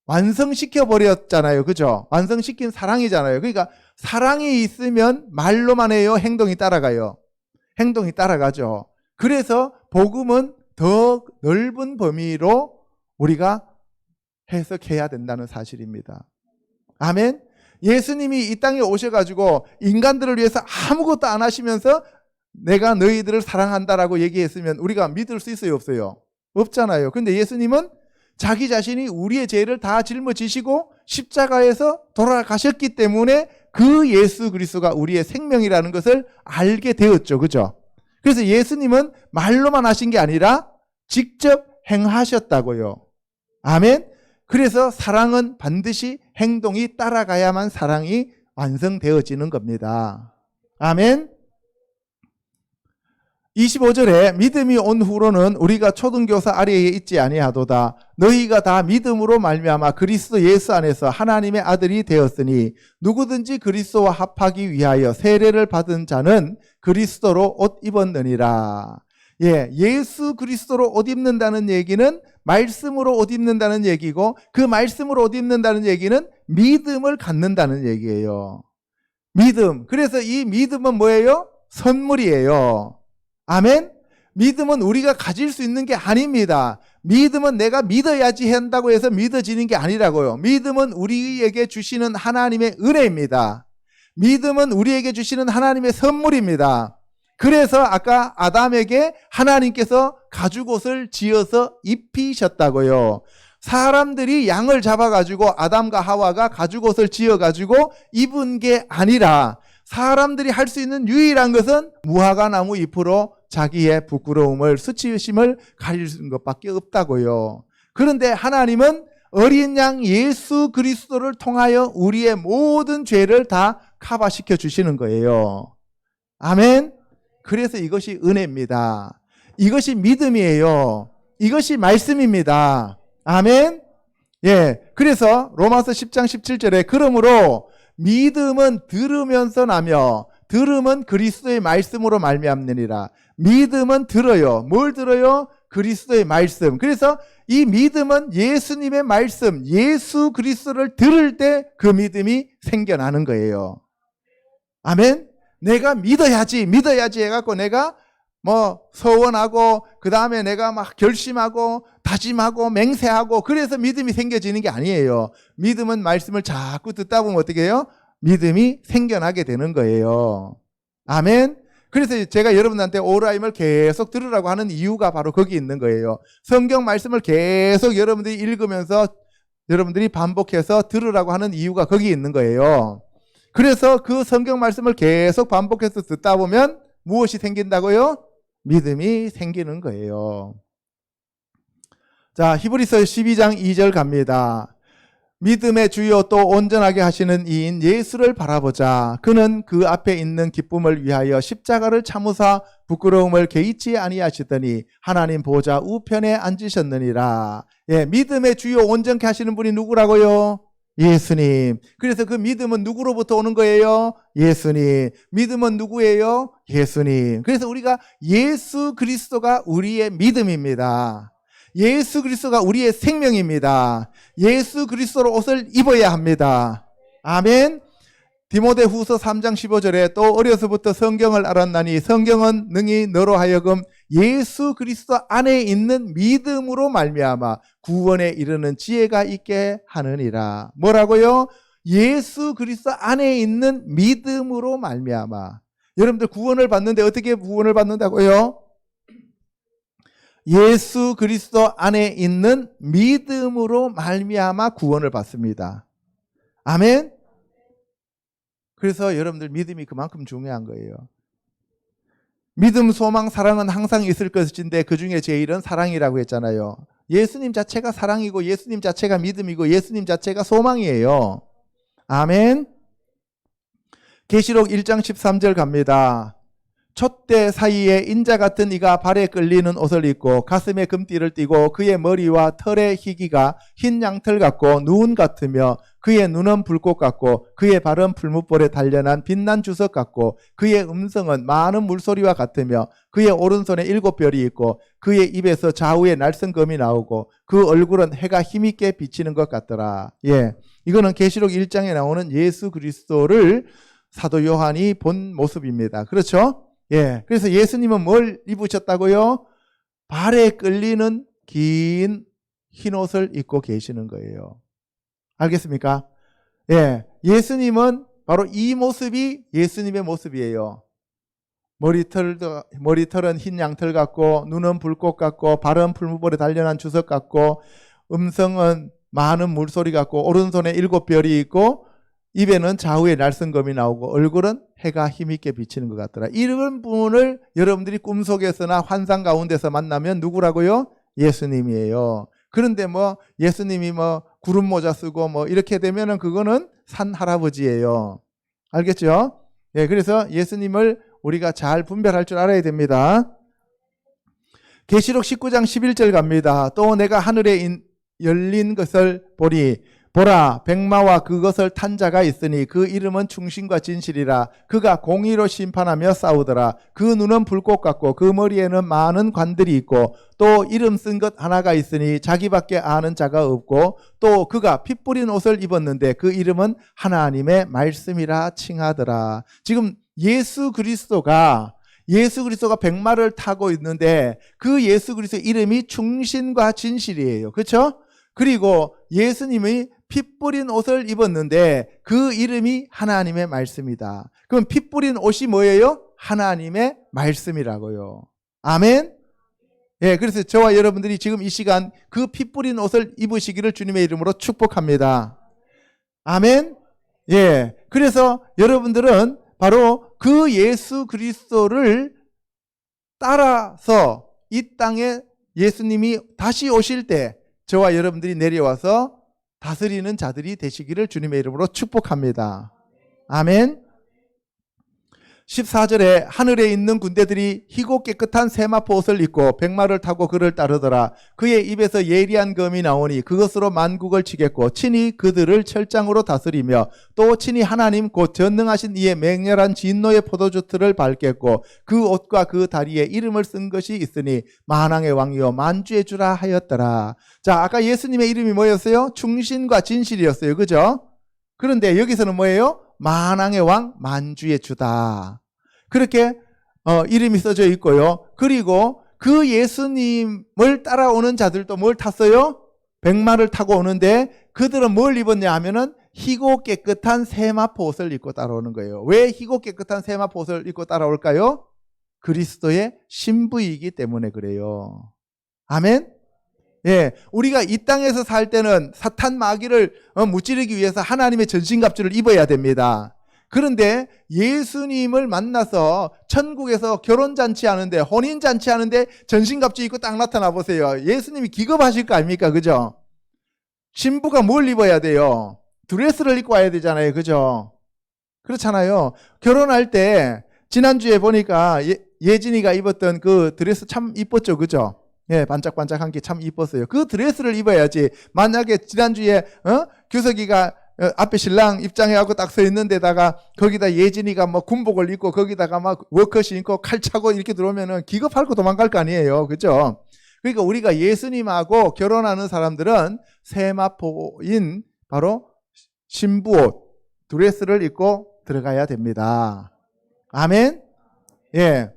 Speaker 1: 완성시켜 버렸잖아요. 그죠? 완성시킨 사랑이잖아요. 그러니까 사랑이 있으면 말로만 해요? 행동이 따라가요? 행동이 따라가죠. 그래서 복음은 더 넓은 범위로 우리가 해석해야 된다는 사실입니다. 아멘. 예수님이 이 땅에 오셔가지고 인간들을 위해서 아무것도 안 하시면서 내가 너희들을 사랑한다라고 얘기했으면 우리가 믿을 수 있어요, 없어요? 없잖아요. 근데 예수님은 자기 자신이 우리의 죄를 다 짊어지시고 십자가에서 돌아가셨기 때문에 그 예수 그리스도가 우리의 생명이라는 것을 알게 되었죠. 그죠? 그래서 예수님은 말로만 하신 게 아니라 직접 행하셨다고요. 아멘. 그래서 사랑은 반드시 행동이 따라가야만 사랑이 완성되어지는 겁니다. 아멘. 25절에 믿음이 온 후로는 우리가 초등교사 아래에 있지 아니하도다. 너희가 다 믿음으로 말미암아 그리스도 예수 안에서 하나님의 아들이 되었으니 누구든지 그리스도와 합하기 위하여 세례를 받은 자는 그리스도로 옷 입었느니라. 예, 예수 그리스도로 옷 입는다는 얘기는 말씀으로 옷 입는다는 얘기고, 그 말씀으로 옷 입는다는 얘기는 믿음을 갖는다는 얘기예요. 믿음. 그래서 이 믿음은 뭐예요? 선물이에요. 아멘? 믿음은 우리가 가질 수 있는 게 아닙니다. 믿음은 내가 믿어야지 한다고 해서 믿어지는 게 아니라고요. 믿음은 우리에게 주시는 하나님의 은혜입니다. 믿음은 우리에게 주시는 하나님의 선물입니다. 그래서 아까 아담에게 하나님께서 가죽옷을 지어서 입히셨다고요. 사람들이 양을 잡아가지고 아담과 하와가 가죽옷을 지어가지고 입은 게 아니라 사람들이 할 수 있는 유일한 것은 무화과 나무 잎으로 자기의 부끄러움을, 수치심을 가리는 것밖에 없다고요. 그런데 하나님은 어린 양 예수 그리스도를 통하여 우리의 모든 죄를 다 커버시켜 주시는 거예요. 아멘. 그래서 이것이 은혜입니다. 이것이 믿음이에요. 이것이 말씀입니다. 아멘. 예. 그래서 로마서 10장 17절에 그러므로 믿음은 들으면서 나며 들음은 그리스도의 말씀으로 말미암느니라. 믿음은 들어요. 뭘 들어요? 그리스도의 말씀. 그래서 이 믿음은 예수님의 말씀, 예수 그리스도를 들을 때 그 믿음이 생겨나는 거예요. 아멘. 내가 믿어야지 해갖고 내가 뭐 서원하고 그 다음에 내가 막 결심하고 다짐하고 맹세하고 그래서 믿음이 생겨지는 게 아니에요. 믿음은 말씀을 자꾸 듣다 보면 어떻게 해요? 믿음이 생겨나게 되는 거예요. 아멘. 그래서 제가 여러분한테 오라임을 계속 들으라고 하는 이유가 바로 거기 있는 거예요. 성경 말씀을 계속 여러분들이 읽으면서 여러분들이 반복해서 들으라고 하는 이유가 거기 있는 거예요. 그래서 그 성경 말씀을 계속 반복해서 듣다 보면 무엇이 생긴다고요? 믿음이 생기는 거예요. 자, 히브리서 12장 2절 갑니다. 믿음의 주요 또 온전하게 하시는 이인 예수를 바라보자. 그는 그 앞에 있는 기쁨을 위하여 십자가를 참으사 부끄러움을 개의치 아니하시더니 하나님 보좌 우편에 앉으셨느니라. 예, 믿음의 주요 온전케 하시는 분이 누구라고요? 예수님. 그래서 그 믿음은 누구로부터 오는 거예요? 예수님. 믿음은 누구예요? 예수님. 그래서 우리가 예수 그리스도가 우리의 믿음입니다. 예수 그리스도가 우리의 생명입니다. 예수 그리스도로 옷을 입어야 합니다. 아멘. 디모데후서 3장 15절에 또 어려서부터 성경을 알았나니 성경은 능히 너로 하여금 예수 그리스도 안에 있는 믿음으로 말미암아 구원에 이르는 지혜가 있게 하느니라. 뭐라고요? 예수 그리스도 안에 있는 믿음으로 말미암아. 여러분들 구원을 받는데 어떻게 구원을 받는다고요? 예수 그리스도 안에 있는 믿음으로 말미암아 구원을 받습니다. 아멘. 그래서 여러분들 믿음이 그만큼 중요한 거예요. 믿음, 소망, 사랑은 항상 있을 것인데 그중에 제일은 사랑이라고 했잖아요. 예수님 자체가 사랑이고 예수님 자체가 믿음이고 예수님 자체가 소망이에요. 아멘. 계시록 1장 13절 갑니다. 촛대 사이에 인자 같은 이가 발에 끌리는 옷을 입고 가슴에 금띠를 띠고 그의 머리와 털의 희기가 흰 양털 같고 누운 같으며 그의 눈은 불꽃 같고 그의 발은 풀무불에 단련한 빛난 주석 같고 그의 음성은 많은 물소리와 같으며 그의 오른손에 7별이 있고 그의 입에서 좌우에 날성검이 나오고 그 얼굴은 해가 힘있게 비치는 것 같더라. 예, 이거는 계시록 1장에 나오는 예수 그리스도를 사도 요한이 본 모습입니다. 그렇죠? 예, 그래서 예수님은 뭘 입으셨다고요? 발에 끌리는 긴 흰 옷을 입고 계시는 거예요. 알겠습니까? 예, 예수님은 바로 이 모습이 예수님의 모습이에요. 머리털은 흰 양털 같고, 눈은 불꽃 같고, 발은 풀무불에 단련한 주석 같고, 음성은 많은 물소리 같고, 오른손에 7별이 있고, 입에는 좌우에 날성검이 나오고, 얼굴은 해가 힘있게 비치는 것 같더라. 이런 분을 여러분들이 꿈속에서나 환상 가운데서 만나면 누구라고요? 예수님이에요. 그런데 뭐 예수님이 뭐 구름 모자 쓰고 뭐 이렇게 되면은 그거는 산 할아버지예요. 알겠죠? 예, 그래서 예수님을 우리가 잘 분별할 줄 알아야 됩니다. 계시록 19장 11절 갑니다. 또 내가 하늘에 열린 것을 보니 보라 백마와 그것을 탄 자가 있으니 그 이름은 충신과 진실이라. 그가 공의로 심판하며 싸우더라. 그 눈은 불꽃 같고 그 머리에는 많은 관들이 있고 또 이름 쓴 것 하나가 있으니 자기밖에 아는 자가 없고 또 그가 피 뿌린 옷을 입었는데 그 이름은 하나님의 말씀이라 칭하더라. 지금 예수 그리스도가 백마를 타고 있는데 그 예수 그리스도 이름이 충신과 진실이에요. 그렇죠? 그리고 예수님이 피 뿌린 옷을 입었는데 그 이름이 하나님의 말씀이다. 그럼 피 뿌린 옷이 뭐예요? 하나님의 말씀이라고요. 아멘? 예, 그래서 저와 여러분들이 지금 이 시간 그 피 뿌린 옷을 입으시기를 주님의 이름으로 축복합니다. 아멘? 예, 그래서 여러분들은 바로 그 예수 그리스도를 따라서 이 땅에 예수님이 다시 오실 때 저와 여러분들이 내려와서 다스리는 자들이 되시기를 주님의 이름으로 축복합니다. 아멘. 14절에 하늘에 있는 군대들이 희고 깨끗한 세마포 옷을 입고 백마를 타고 그를 따르더라. 그의 입에서 예리한 검이 나오니 그것으로 만국을 치겠고 친히 그들을 철장으로 다스리며 또 친히 하나님 곧 전능하신 이의 맹렬한 진노의 포도주 틀을 밟겠고 그 옷과 그 다리에 이름을 쓴 것이 있으니 만왕의 왕이요 만주의 주라 하였더라. 자, 아까 예수님의 이름이 뭐였어요? 충신과 진실이었어요. 그죠? 그런데 여기서는 뭐예요? 만왕의 왕 만주의 주다. 그렇게 이름이 써져 있고요. 그리고 그 예수님을 따라오는 자들도 뭘 탔어요? 백마를 타고 오는데 그들은 뭘 입었냐 하면은 희고 깨끗한 세마포 옷을 입고 따라오는 거예요. 왜 희고 깨끗한 세마포 옷을 입고 따라올까요? 그리스도의 신부이기 때문에 그래요. 아멘? 예, 우리가 이 땅에서 살 때는 사탄 마귀를 무찌르기 위해서 하나님의 전신갑주를 입어야 됩니다. 그런데 예수님을 만나서 천국에서 결혼잔치 하는데 혼인잔치 하는데 전신갑주 입고 딱 나타나 보세요. 예수님이 기겁하실 거 아닙니까? 그죠? 신부가 뭘 입어야 돼요? 드레스를 입고 와야 되잖아요. 그죠? 그렇잖아요. 결혼할 때 지난주에 보니까 예진이가 입었던 그 드레스 참 이뻤죠. 그죠? 예, 반짝반짝한 게 참 이뻤어요. 그 드레스를 입어야지. 만약에 지난주에 규석이가 앞에 신랑 입장해갖고 딱 서 있는 데다가 거기다 예진이가 뭐 군복을 입고 거기다가 막 워커시 입고 칼 차고 이렇게 들어오면은 기겁하고 도망갈 거 아니에요. 그죠? 그러니까 우리가 예수님하고 결혼하는 사람들은 세마포인 바로 신부옷, 드레스를 입고 들어가야 됩니다. 아멘? 예.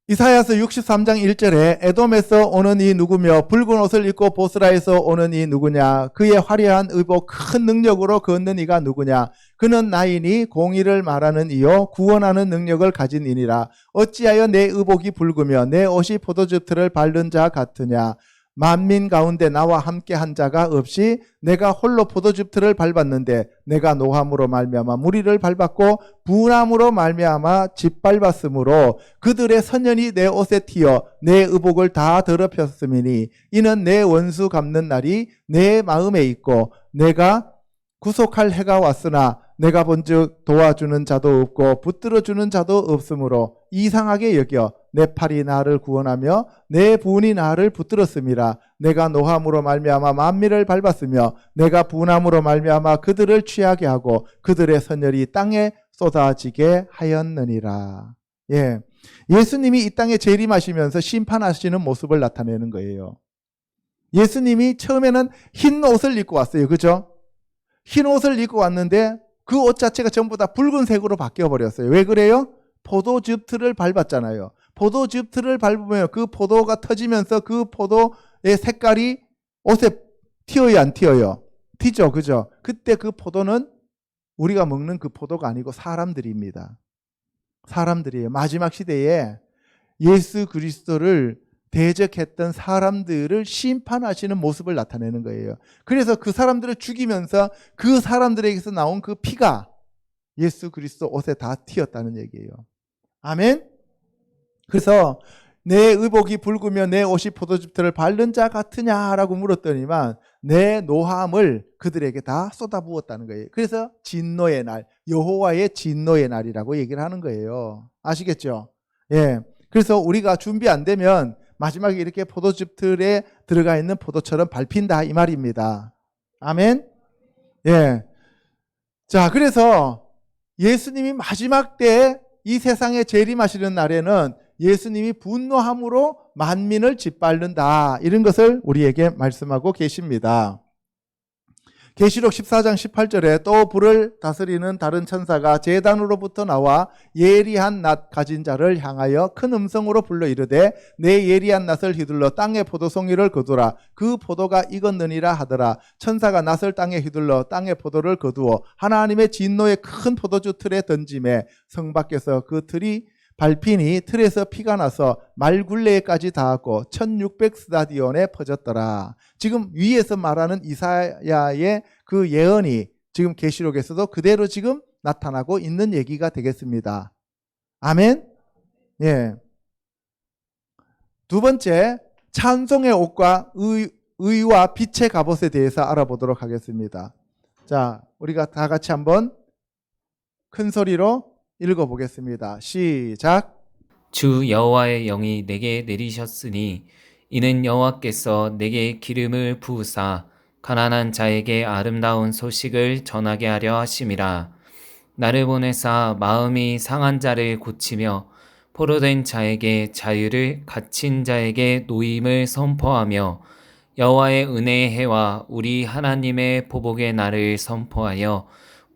Speaker 1: 이사야서 63장 1절에 에돔에서 오는 이 누구며 붉은 옷을 입고 보스라에서 오는 이 누구냐 그의 화려한 의복 큰 능력으로 걷는 이가 누구냐 그는 나이니 공의를 말하는 이요 구원하는 능력을 가진 이니라 어찌하여 내 의복이 붉으며 내 옷이 포도즙 틀을 밟는 자 같으냐 만민 가운데 나와 함께 한 자가 없이 내가 홀로 포도즙 틀을 밟았는데 내가 노함으로 말미암아 무리를 밟았고 분함으로 말미암아 짓밟았으므로 그들의 선연이 내 옷에 튀어 내 의복을 다 더럽혔음이니 이는 내 원수 갚는 날이 내 마음에 있고 내가 구속할 해가 왔으나 내가 본즉 도와주는 자도 없고 붙들어주는 자도 없으므로 이상하게 여겨 내 팔이 나를 구원하며 내 부은이 나를 붙들었음이라 내가 노함으로 말미암아 만민을 밟았으며 내가 분함으로 말미암아 그들을 취하게 하고 그들의 선열이 땅에 쏟아지게 하였느니라. 예, 예수님이 이 땅에 재림하시면서 심판하시는 모습을 나타내는 거예요. 예수님이 처음에는 흰 옷을 입고 왔어요. 그죠? 흰 옷을 입고 왔는데 그 옷 자체가 전부 다 붉은색으로 바뀌어버렸어요. 왜 그래요? 포도즙 틀을 밟았잖아요. 포도즙 틀을 밟으면 그 포도가 터지면서 그 포도의 색깔이 옷에 튀어요, 안 튀어요? 튀죠, 그죠? 그때 그 포도는 우리가 먹는 그 포도가 아니고 사람들입니다. 사람들이에요. 마지막 시대에 예수 그리스도를 대적했던 사람들을 심판하시는 모습을 나타내는 거예요. 그래서 그 사람들을 죽이면서 그 사람들에게서 나온 그 피가 예수 그리스도 옷에 다 튀었다는 얘기예요. 아멘? 그래서 내 의복이 붉으며 내 옷이 포도즙들을 바른 자 같으냐라고 물었더니만 내 노함을 그들에게 다 쏟아부었다는 거예요. 그래서 진노의 날, 여호와의 진노의 날이라고 얘기를 하는 거예요. 아시겠죠? 예. 그래서 우리가 준비 안 되면 마지막에 이렇게 포도즙들에 들어가 있는 포도처럼 밟힌다 이 말입니다. 아멘? 예. 자, 그래서 예수님이 마지막 때 이 세상에 재림하시는 날에는 예수님이 분노함으로 만민을 짓밟는다. 이런 것을 우리에게 말씀하고 계십니다. 계시록 14장 18절에 또 불을 다스리는 다른 천사가 제단으로부터 나와 예리한 낫 가진 자를 향하여 큰 음성으로 불러 이르되 내 예리한 낫을 휘둘러 땅의 포도송이를 거두라. 그 포도가 익었느니라 하더라. 천사가 낫을 땅에 휘둘러 땅의 포도를 거두어 하나님의 진노의 큰 포도주 틀에 던짐에 성 밖에서 그 틀이 밟히니 틀에서 피가 나서 말굴레에까지 닿았고 1600스타디온에 퍼졌더라. 지금 위에서 말하는 이사야의 그 예언이 지금 계시록에서도 그대로 지금 나타나고 있는 얘기가 되겠습니다. 아멘? 예. 두 번째, 찬송의 옷과 의와 빛의 갑옷에 대해서 알아보도록 하겠습니다. 자, 우리가 다 같이 한번 큰 소리로 읽어보겠습니다. 시작.
Speaker 2: 주 여호와의 영이 내게 내리셨으니 이는 여호와께서 내게 기름을 부으사 가난한 자에게 아름다운 소식을 전하게 하려 하심이라. 나를 보내사 마음이 상한 자를 고치며 포로된 자에게 자유를, 갇힌 자에게 노임을 선포하며 여호와의 은혜의 해와 우리 하나님의 보복의 날을 선포하여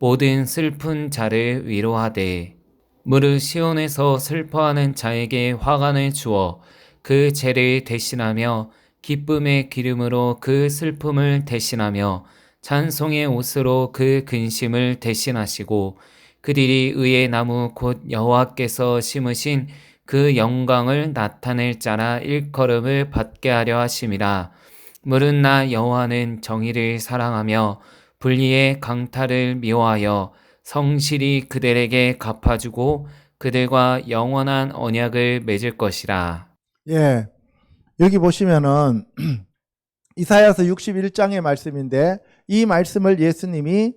Speaker 2: 모든 슬픈 자를 위로하되 무릇 시온에서 슬퍼하는 자에게 화관을 주어 그 죄를 대신하며 기쁨의 기름으로 그 슬픔을 대신하며 찬송의 옷으로 그 근심을 대신하시고 그들이 의의 나무 곧 여호와께서 심으신 그 영광을 나타낼 자라 일컬음을 받게 하려 하심이라. 무릇 나 여호와는 정의를 사랑하며 불의의 강탈을 미워하여 성실히 그들에게 갚아주고 그들과 영원한 언약을 맺을 것이라.
Speaker 1: 예. 여기 보시면은 이사야서 61장의 말씀인데 이 말씀을 예수님이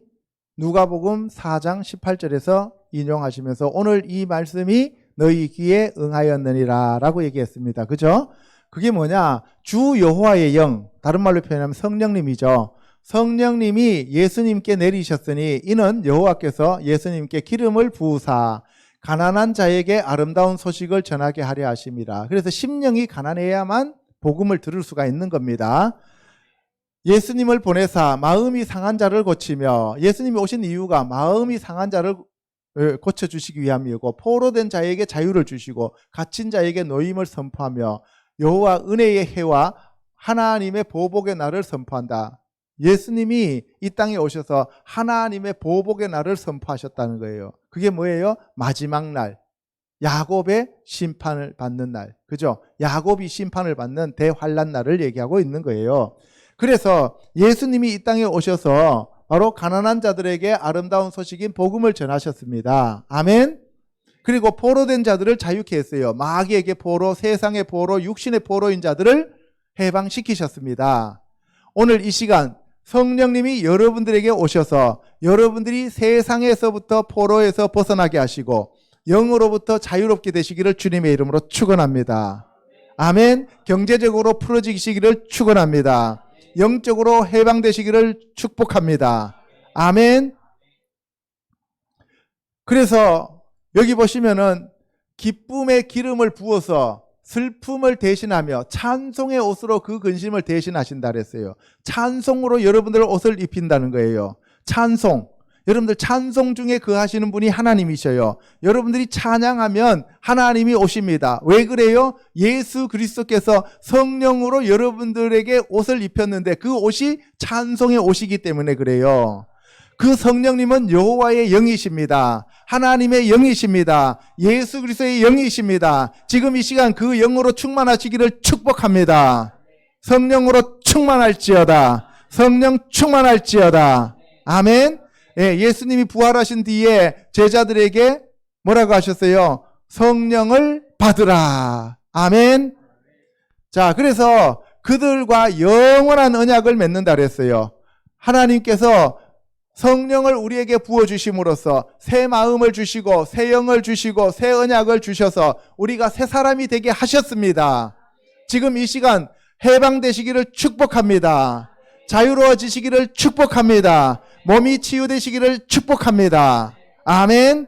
Speaker 1: 누가복음 4장 18절에서 인용하시면서 오늘 이 말씀이 너희 귀에 응하였느니라 라고 얘기했습니다. 그죠? 그게 뭐냐? 주 여호와의 영, 다른 말로 표현하면 성령님이죠. 성령님이 예수님께 내리셨으니 이는 여호와께서 예수님께 기름을 부으사 가난한 자에게 아름다운 소식을 전하게 하려 하심이라. 그래서 심령이 가난해야만 복음을 들을 수가 있는 겁니다. 예수님을 보내사 마음이 상한 자를 고치며, 예수님이 오신 이유가 마음이 상한 자를 고쳐주시기 위함이고 포로된 자에게 자유를 주시고 갇힌 자에게 노임을 선포하며 여호와 은혜의 해와 하나님의 보복의 날을 선포한다. 예수님이 이 땅에 오셔서 하나님의 보복의 날을 선포하셨다는 거예요. 그게 뭐예요? 마지막 날, 야곱의 심판을 받는 날, 그죠? 야곱이 심판을 받는 대환란 날을 얘기하고 있는 거예요. 그래서 예수님이 이 땅에 오셔서 바로 가난한 자들에게 아름다운 소식인 복음을 전하셨습니다. 아멘. 그리고 포로된 자들을 자유케 했어요. 마귀에게 포로, 세상의 포로, 육신의 포로인 자들을 해방시키셨습니다. 오늘 이 시간 성령님이 여러분들에게 오셔서 여러분들이 세상에서부터 포로에서 벗어나게 하시고 영으로부터 자유롭게 되시기를 주님의 이름으로 축원합니다. 아멘. 경제적으로 풀어지시기를 축원합니다. 영적으로 해방되시기를 축복합니다. 아멘. 그래서 여기 보시면은 기쁨의 기름을 부어서 슬픔을 대신하며 찬송의 옷으로 그 근심을 대신하신다 그랬어요. 찬송으로 여러분들 옷을 입힌다는 거예요. 찬송. 여러분들 찬송 중에 그 하시는 분이 하나님이셔요. 여러분들이 찬양하면 하나님이 오십니다. 왜 그래요? 예수 그리스도께서 성령으로 여러분들에게 옷을 입혔는데 그 옷이 찬송의 옷이기 때문에 그래요. 그 성령님은 여호와의 영이십니다. 하나님의 영이십니다. 예수 그리스도의 영이십니다. 지금 이 시간 그 영으로 충만하시기를 축복합니다. 성령으로 충만할지어다. 성령 충만할지어다. 아멘. 예, 예수님이 부활하신 뒤에 제자들에게 뭐라고 하셨어요? 성령을 받으라. 아멘. 자, 그래서 그들과 영원한 언약을 맺는다 그랬어요. 하나님께서 성령을 우리에게 부어주심으로써 새 마음을 주시고 새 영을 주시고 새 언약을 주셔서 우리가 새 사람이 되게 하셨습니다. 지금 이 시간 해방되시기를 축복합니다. 자유로워지시기를 축복합니다. 몸이 치유되시기를 축복합니다. 아멘.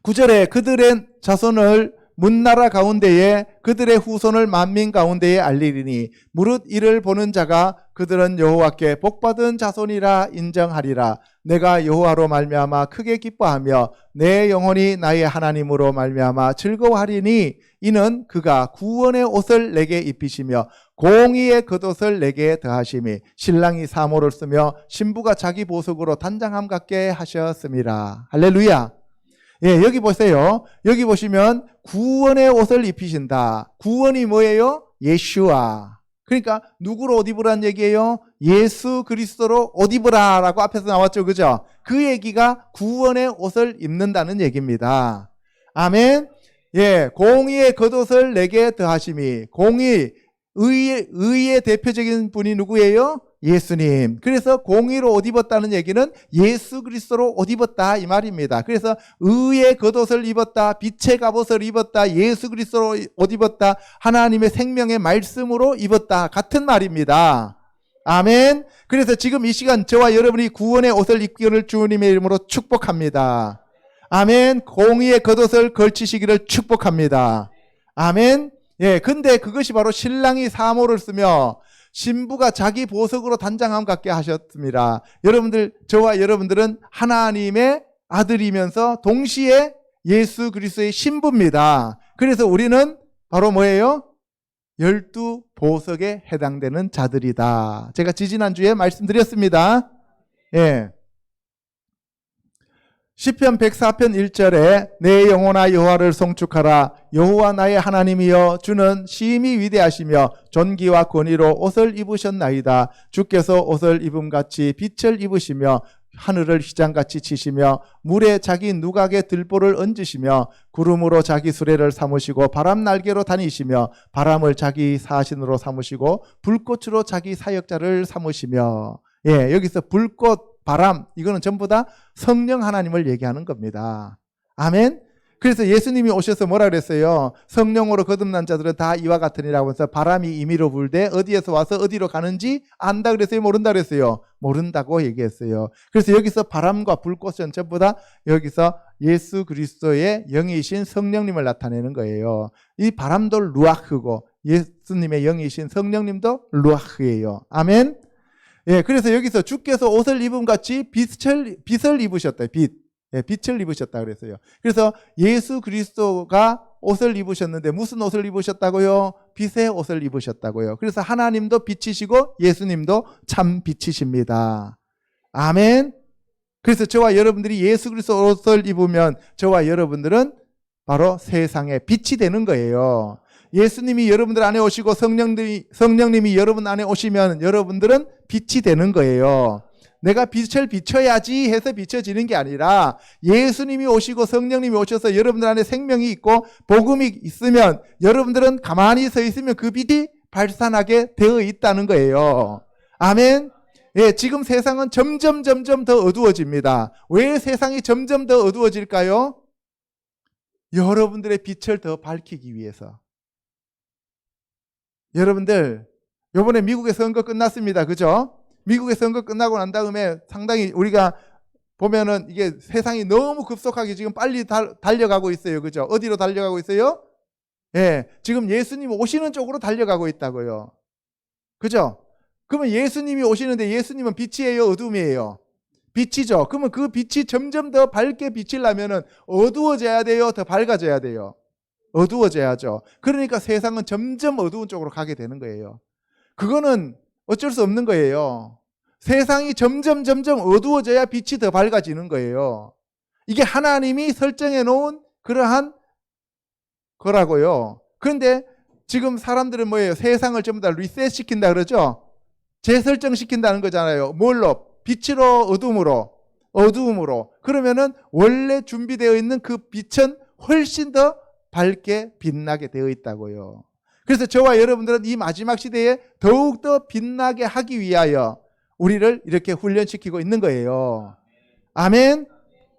Speaker 1: 9절에 그들의 자손을 문나라 가운데에 그들의 후손을 만민 가운데에 알리리니 무릇 이를 보는 자가 그들은 여호와께 복받은 자손이라 인정하리라. 내가 여호와로 말미암아 크게 기뻐하며 내 영혼이 나의 하나님으로 말미암아 즐거워하리니 이는 그가 구원의 옷을 내게 입히시며 공의의 겉옷을 내게 더하심이 신랑이 사모를 쓰며 신부가 자기 보석으로 단장함 같게 하셨음이라. 할렐루야. 예, 여기 보세요. 여기 보시면 구원의 옷을 입히신다. 구원이 뭐예요? 예슈아. 그러니까 누구로 옷 입으라는 얘기예요? 예수 그리스도로 옷 입으라라고 앞에서 나왔죠. 그죠? 그 얘기가 구원의 옷을 입는다는 얘기입니다. 아멘. 예, 공의의 겉옷을 내게 더하심이. 공의, 의의 대표적인 분이 누구예요? 예수님. 그래서 공의로 옷 입었다는 얘기는 예수 그리스도로 옷 입었다 이 말입니다. 그래서 의의 겉옷을 입었다, 빛의 갑옷을 입었다, 예수 그리스도로 옷 입었다, 하나님의 생명의 말씀으로 입었다 같은 말입니다. 아멘. 그래서 지금 이 시간 저와 여러분이 구원의 옷을 입기를 주님의 이름으로 축복합니다. 아멘. 공의의 겉옷을 걸치시기를 축복합니다. 아멘. 예, 근데 그것이 바로 신랑이 사모를 쓰며 신부가 자기 보석으로 단장함 같게 하셨습니다. 여러분들, 저와 여러분들은 하나님의 아들이면서 동시에 예수 그리스도의 신부입니다. 그래서 우리는 바로 뭐예요? 12보석에 해당되는 자들이다. 제가 지지난주에 말씀드렸습니다. 예. 시편 104편 1절에 내 영혼아 여호와를 송축하라. 여호와 나의 하나님이여 주는 심히 위대하시며 존귀와 권위로 옷을 입으셨나이다. 주께서 옷을 입음같이 빛을 입으시며 하늘을 휘장같이 치시며 물에 자기 누각에 들보를 얹으시며 구름으로 자기 수레를 삼으시고 바람 날개로 다니시며 바람을 자기 사신으로 삼으시고 불꽃으로 자기 사역자를 삼으시며. 예, 여기서 불꽃, 바람, 이거는 전부 다 성령 하나님을 얘기하는 겁니다. 아멘. 그래서 예수님이 오셔서 뭐라 그랬어요? 성령으로 거듭난 자들은 다 이와 같으니라고 해서 바람이 임의로 불되 어디에서 와서 어디로 가는지 안다 그랬어요? 모른다 그랬어요? 모른다고 얘기했어요. 그래서 여기서 바람과 불꽃은 전부 다 여기서 예수 그리스도의 영이신 성령님을 나타내는 거예요. 이 바람도 루아흐고 예수님의 영이신 성령님도 루아흐예요. 아멘. 예, 그래서 여기서 주께서 옷을 입음같이 빛을 입으셨다. 빛. 예, 빛을 입으셨다 그랬어요. 그래서 예수 그리스도가 옷을 입으셨는데 무슨 옷을 입으셨다고요? 빛의 옷을 입으셨다고요. 그래서 하나님도 빛이시고 예수님도 참 빛이십니다. 아멘. 그래서 저와 여러분들이 예수 그리스도 옷을 입으면 저와 여러분들은 바로 세상의 빛이 되는 거예요. 예수님이 여러분들 안에 오시고 성령님이 여러분 안에 오시면 여러분들은 빛이 되는 거예요. 내가 빛을 비춰야지 해서 비춰지는 게 아니라 예수님이 오시고 성령님이 오셔서 여러분들 안에 생명이 있고 복음이 있으면 여러분들은 가만히 서 있으면 그 빛이 발산하게 되어 있다는 거예요. 아멘. 예, 지금 세상은 점점 더 어두워집니다. 왜 세상이 점점 더 어두워질까요? 여러분들의 빛을 더 밝히기 위해서. 여러분들, 이번에 미국의 선거 끝났습니다. 그죠? 미국의 선거 끝나고 난 다음에 상당히 우리가 보면은 이게 세상이 너무 급속하게 지금 빨리 달려가고 있어요. 그죠? 어디로 달려가고 있어요? 예, 지금 예수님 오시는 쪽으로 달려가고 있다고요. 그죠? 그러면 예수님이 오시는데 예수님은 빛이에요? 어둠이에요? 빛이죠. 그러면 그 빛이 점점 더 밝게 비치려면은 어두워져야 돼요? 더 밝아져야 돼요? 어두워져야죠. 그러니까 세상은 점점 어두운 쪽으로 가게 되는 거예요. 그거는 어쩔 수 없는 거예요. 세상이 점점 어두워져야 빛이 더 밝아지는 거예요. 이게 하나님이 설정해 놓은 그러한 거라고요. 그런데 지금 사람들은 뭐예요? 세상을 전부 다 리셋 시킨다 그러죠? 재설정 시킨다는 거잖아요. 뭘로? 빛으로 어두움으로. 그러면은 원래 준비되어 있는 그 빛은 훨씬 더 밝게 빛나게 되어 있다고요. 그래서 저와 여러분들은 이 마지막 시대에 더욱더 빛나게 하기 위하여 우리를 이렇게 훈련시키고 있는 거예요. 아멘.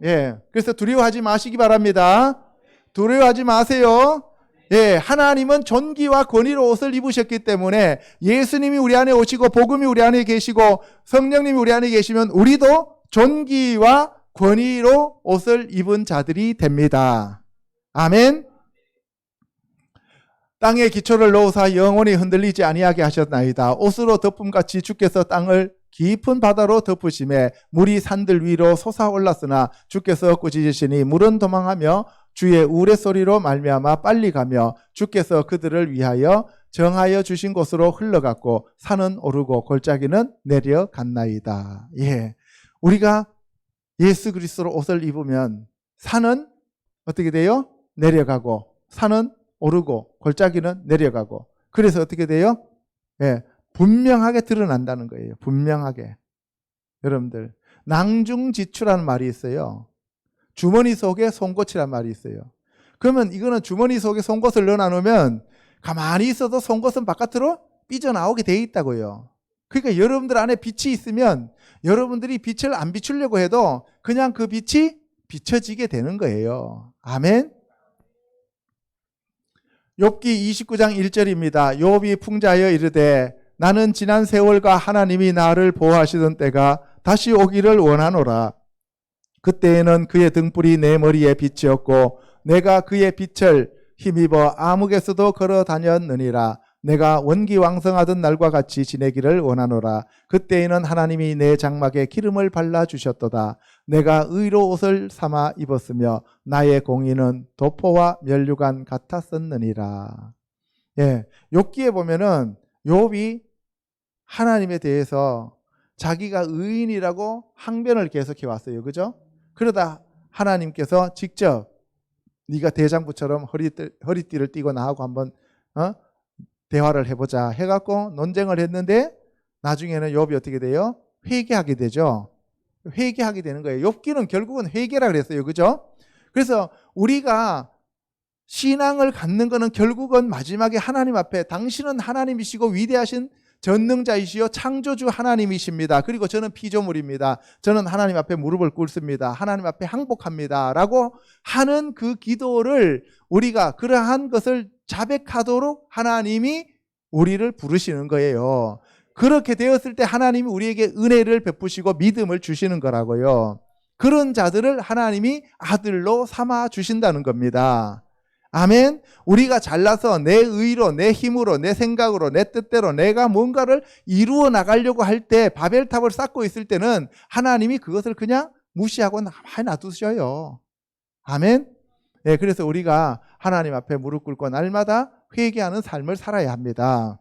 Speaker 1: 예. 그래서 두려워하지 마시기 바랍니다. 두려워하지 마세요. 예, 하나님은 존귀와 권위로 옷을 입으셨기 때문에 예수님이 우리 안에 오시고 복음이 우리 안에 계시고 성령님이 우리 안에 계시면 우리도 존귀와 권위로 옷을 입은 자들이 됩니다. 아멘. 땅에 기초를 놓으사 영원히 흔들리지 아니하게 하셨나이다. 옷으로 덮음같이 주께서 땅을 깊은 바다로 덮으심에 물이 산들 위로 솟아올랐으나 주께서 꾸짖으시니 물은 도망하며 주의 우레소리로 말미암아 빨리 가며 주께서 그들을 위하여 정하여 주신 곳으로 흘러갔고 산은 오르고 골짜기는 내려갔나이다. 예, 우리가 예수 그리스도로 옷을 입으면 산은 어떻게 돼요? 내려가고 산은 오르고 골짜기는 내려가고 그래서 어떻게 돼요? 예, 분명하게 드러난다는 거예요. 분명하게. 여러분들 낭중지추라는 말이 있어요. 주머니 속에 송곳이란 말이 있어요. 그러면 이거는 주머니 속에 송곳을 넣어놓으면 가만히 있어도 송곳은 바깥으로 삐져나오게 돼 있다고요. 그러니까 여러분들 안에 빛이 있으면 여러분들이 빛을 안 비추려고 해도 그냥 그 빛이 비춰지게 되는 거예요. 아멘. 욥기 29장 1절입니다. 욥이 풍자하여 이르되 나는 지난 세월과 하나님이 나를 보호하시던 때가 다시 오기를 원하노라. 그때에는 그의 등불이 내 머리에 빛이었고 내가 그의 빛을 힘입어 암흑에서도 걸어 다녔느니라. 내가 원기왕성하던 날과 같이 지내기를 원하노라. 그때에는 하나님이 내 장막에 기름을 발라주셨도다. 내가 의로 옷을 삼아 입었으며 나의 공의는 도포와 면류관 같았었느니라. 예, 욥기에 보면은 욥이 하나님에 대해서 자기가 의인이라고 항변을 계속해 왔어요. 그죠? 그러다 하나님께서 직접 네가 대장부처럼 허리띠를 띠고 나하고 한번 대화를 해보자 해갖고 논쟁을 했는데 나중에는 욥이 어떻게 돼요? 회개하게 되죠. 회개하게 되는 거예요. 욥기는 결국은 회개라 그랬어요. 그죠? 그래서 우리가 신앙을 갖는 것은 결국은 마지막에 하나님 앞에 당신은 하나님이시고 위대하신 전능자이시요 창조주 하나님이십니다. 그리고 저는 피조물입니다. 저는 하나님 앞에 무릎을 꿇습니다. 하나님 앞에 항복합니다. 라고 하는 그 기도를 우리가 그러한 것을 자백하도록 하나님이 우리를 부르시는 거예요. 그렇게 되었을 때 하나님이 우리에게 은혜를 베푸시고 믿음을 주시는 거라고요. 그런 자들을 하나님이 아들로 삼아 주신다는 겁니다. 아멘. 우리가 잘나서 내 의로, 내 힘으로, 내 생각으로, 내 뜻대로 내가 뭔가를 이루어 나가려고 할 때 바벨탑을 쌓고 있을 때는 하나님이 그것을 그냥 무시하고 가만히 놔두셔요. 아멘. 네, 그래서 우리가 하나님 앞에 무릎 꿇고 날마다 회개하는 삶을 살아야 합니다.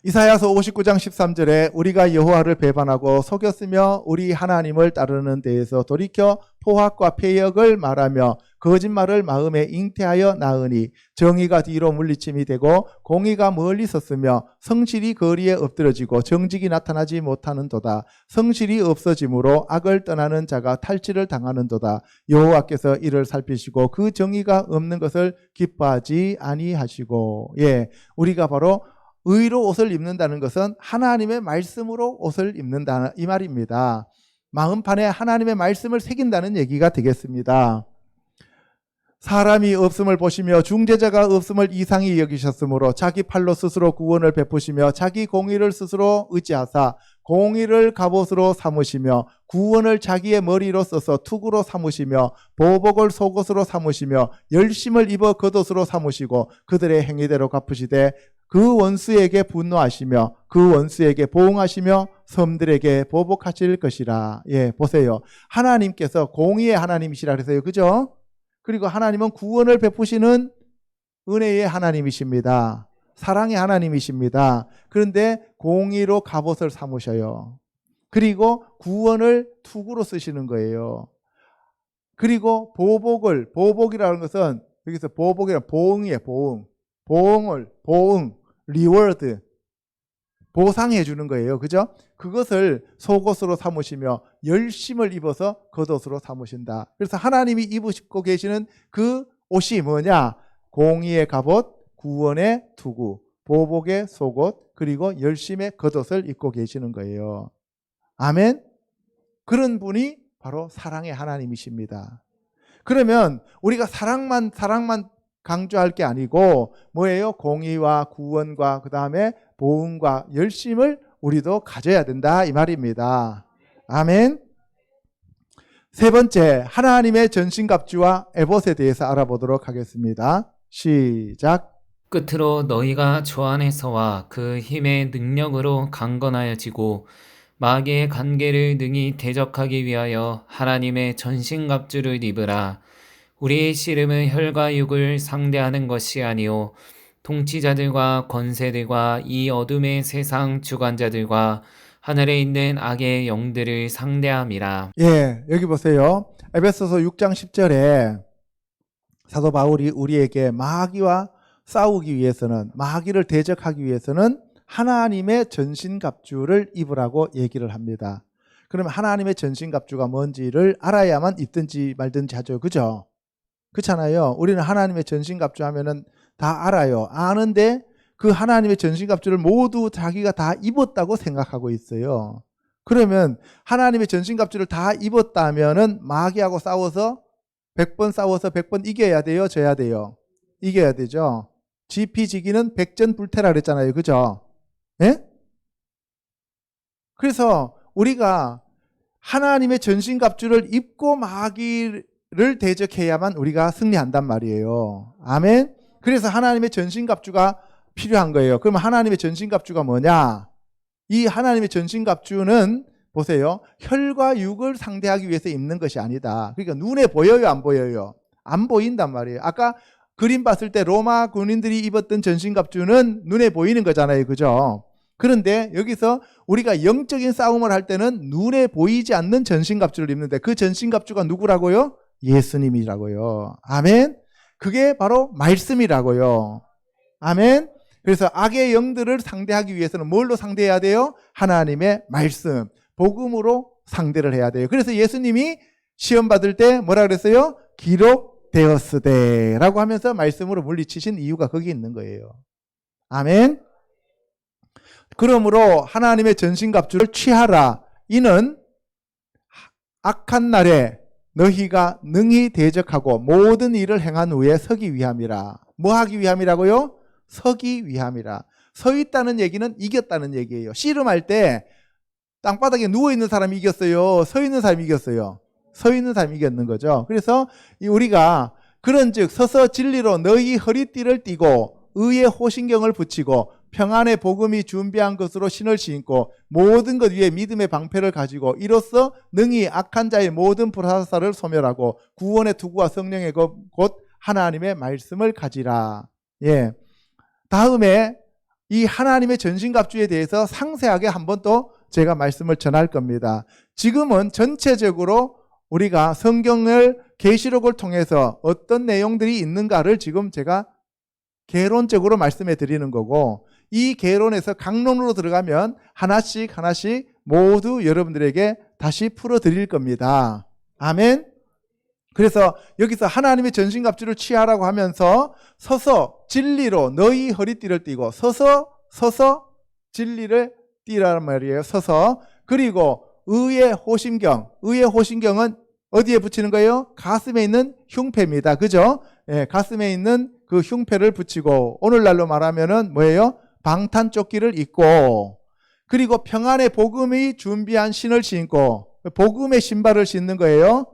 Speaker 1: 이사야서 59장 13절에 우리가 여호와를 배반하고 속였으며 우리 하나님을 따르는 데에서 돌이켜 포악과 패역을 말하며 거짓말을 마음에 잉태하여 낳으니 정의가 뒤로 물리침이 되고 공의가 멀리 섰으며 성실이 거리에 엎드러지고 정직이 나타나지 못하는도다. 성실이 없어지므로 악을 떠나는 자가 탈취를 당하는도다. 여호와께서 이를 살피시고 그 정의가 없는 것을 기뻐하지 아니하시고. 예, 우리가 바로 의로 옷을 입는다는 것은 하나님의 말씀으로 옷을 입는다 이 말입니다. 마음판에 하나님의 말씀을 새긴다는 얘기가 되겠습니다. 사람이 없음을 보시며 중재자가 없음을 이상히 여기셨으므로 자기 팔로 스스로 구원을 베푸시며 자기 공의를 스스로 의지하사 공의를 갑옷으로 삼으시며 구원을 자기의 머리로 써서 투구로 삼으시며 보복을 속옷으로 삼으시며 열심을 입어 겉옷으로 삼으시고 그들의 행위대로 갚으시되 그 원수에게 분노하시며 그 원수에게 보응하시며 섬들에게 보복하실 것이라. 예, 보세요. 하나님께서 공의의 하나님이시라 그래서요. 그죠? 그리고 하나님은 구원을 베푸시는 은혜의 하나님이십니다. 사랑의 하나님이십니다. 그런데 공의로 갑옷을 삼으셔요. 그리고 구원을 투구로 쓰시는 거예요. 그리고 보복이라는 것은 여기서 보복이란 보응이에요. 보응, 리워드, 보상해 주는 거예요. 그죠? 그것을 속옷으로 삼으시며 열심을 입어서 겉옷으로 삼으신다. 그래서 하나님이 입으시고 계시는 그 옷이 뭐냐? 공의의 갑옷, 구원의 투구, 보복의 속옷, 그리고 열심의 겉옷을 입고 계시는 거예요. 아멘. 그런 분이 바로 사랑의 하나님이십니다. 그러면 우리가 사랑만 강조할 게 아니고 뭐예요? 공의와 구원과 그 다음에 보응과 열심을 우리도 가져야 된다 이 말입니다. 아멘. 세 번째, 하나님의 전신갑주와 에봇에 대해서 알아보도록 하겠습니다. 시작.
Speaker 2: 끝으로 너희가 주 안에서와 그 힘의 능력으로 강건하여지고 마귀의 관계를 능히 대적하기 위하여 하나님의 전신갑주를 입으라. 우리의 씨름은 혈과 육을 상대하는 것이 아니요 통치자들과 권세들과 이 어둠의 세상 주관자들과 하늘에 있는 악의 영들을 상대함이라.
Speaker 1: 예, 여기 보세요. 에베소서 6장 10절에 사도 바울이 우리에게 마귀와 싸우기 위해서는, 마귀를 대적하기 위해서는 하나님의 전신갑주를 입으라고 얘기를 합니다. 그러면 하나님의 전신갑주가 뭔지를 알아야만 입든지 말든지 하죠. 그죠? 그렇잖아요. 우리는 하나님의 전신갑주 하면은 다 알아요. 아는데 그 하나님의 전신갑주를 모두 자기가 다 입었다고 생각하고 있어요. 그러면 하나님의 전신갑주를 다 입었다면은 마귀하고 싸워서 100번 싸워서 100번 이겨야 돼요? 져야 돼요? 이겨야 되죠. 지피지기는 백전불태라 그랬잖아요. 그죠? 예? 그래서 우리가 하나님의 전신갑주를 입고 마귀를 대적해야만 우리가 승리한단 말이에요. 아멘. 그래서 하나님의 전신갑주가 필요한 거예요. 그러면 하나님의 전신갑주가 뭐냐? 이 하나님의 전신갑주는 보세요. 혈과 육을 상대하기 위해서 입는 것이 아니다. 그러니까 눈에 보여요, 안 보여요? 안 보인단 말이에요. 아까 그림 봤을 때 로마 군인들이 입었던 전신갑주는 눈에 보이는 거잖아요. 그죠? 그런데 여기서 우리가 영적인 싸움을 할 때는 눈에 보이지 않는 전신갑주를 입는데 그 전신갑주가 누구라고요? 예수님이라고요. 아멘. 그게 바로 말씀이라고요. 아멘. 그래서 악의 영들을 상대하기 위해서는 뭘로 상대해야 돼요? 하나님의 말씀, 복음으로 상대를 해야 돼요. 그래서 예수님이 시험 받을 때 뭐라 그랬어요? 기록되었으되 라고 하면서 말씀으로 물리치신 이유가 거기 있는 거예요. 아멘. 그러므로 하나님의 전신갑주를 취하라. 이는 악한 날에 너희가 능히 대적하고 모든 일을 행한 후에 서기 위함이라. 뭐 하기 위함이라고요? 서기 위함이라. 서 있다는 얘기는 이겼다는 얘기예요. 씨름할 때 땅바닥에 누워있는 사람이 이겼어요? 서 있는 사람이 이겼어요? 서 있는 사람이 이겼는 거죠. 그래서 우리가 그런즉 서서 진리로 너희 허리띠를 띠고 의의 호신경을 붙이고 평안의 복음이 준비한 것으로 신을 신고 모든 것 위에 믿음의 방패를 가지고 이로써 능히 악한 자의 모든 불화살을 소멸하고 구원의 투구와 성령의 곧 하나님의 말씀을 가지라. 예. 다음에 이 하나님의 전신갑주에 대해서 상세하게 한번 또 제가 말씀을 전할 겁니다. 지금은 전체적으로 우리가 성경을 계시록을 통해서 어떤 내용들이 있는가를 지금 제가 개론적으로 말씀해 드리는 거고 이 개론에서 강론으로 들어가면 하나씩 모두 여러분들에게 다시 풀어 드릴 겁니다. 아멘. 그래서 여기서 하나님의 전신갑주를 취하라고 하면서 서서 진리로 너희 허리띠를 띠고 서서 진리를 띠라는 말이에요. 서서. 그리고 의의 호심경은 어디에 붙이는 거예요? 가슴에 있는 흉패입니다. 그죠? 예, 가슴에 있는 그 흉패를 붙이고 오늘날로 말하면은 뭐예요? 방탄조끼를 입고 그리고 평안의 복음이 준비한 신을 신고 복음의 신발을 신는 거예요.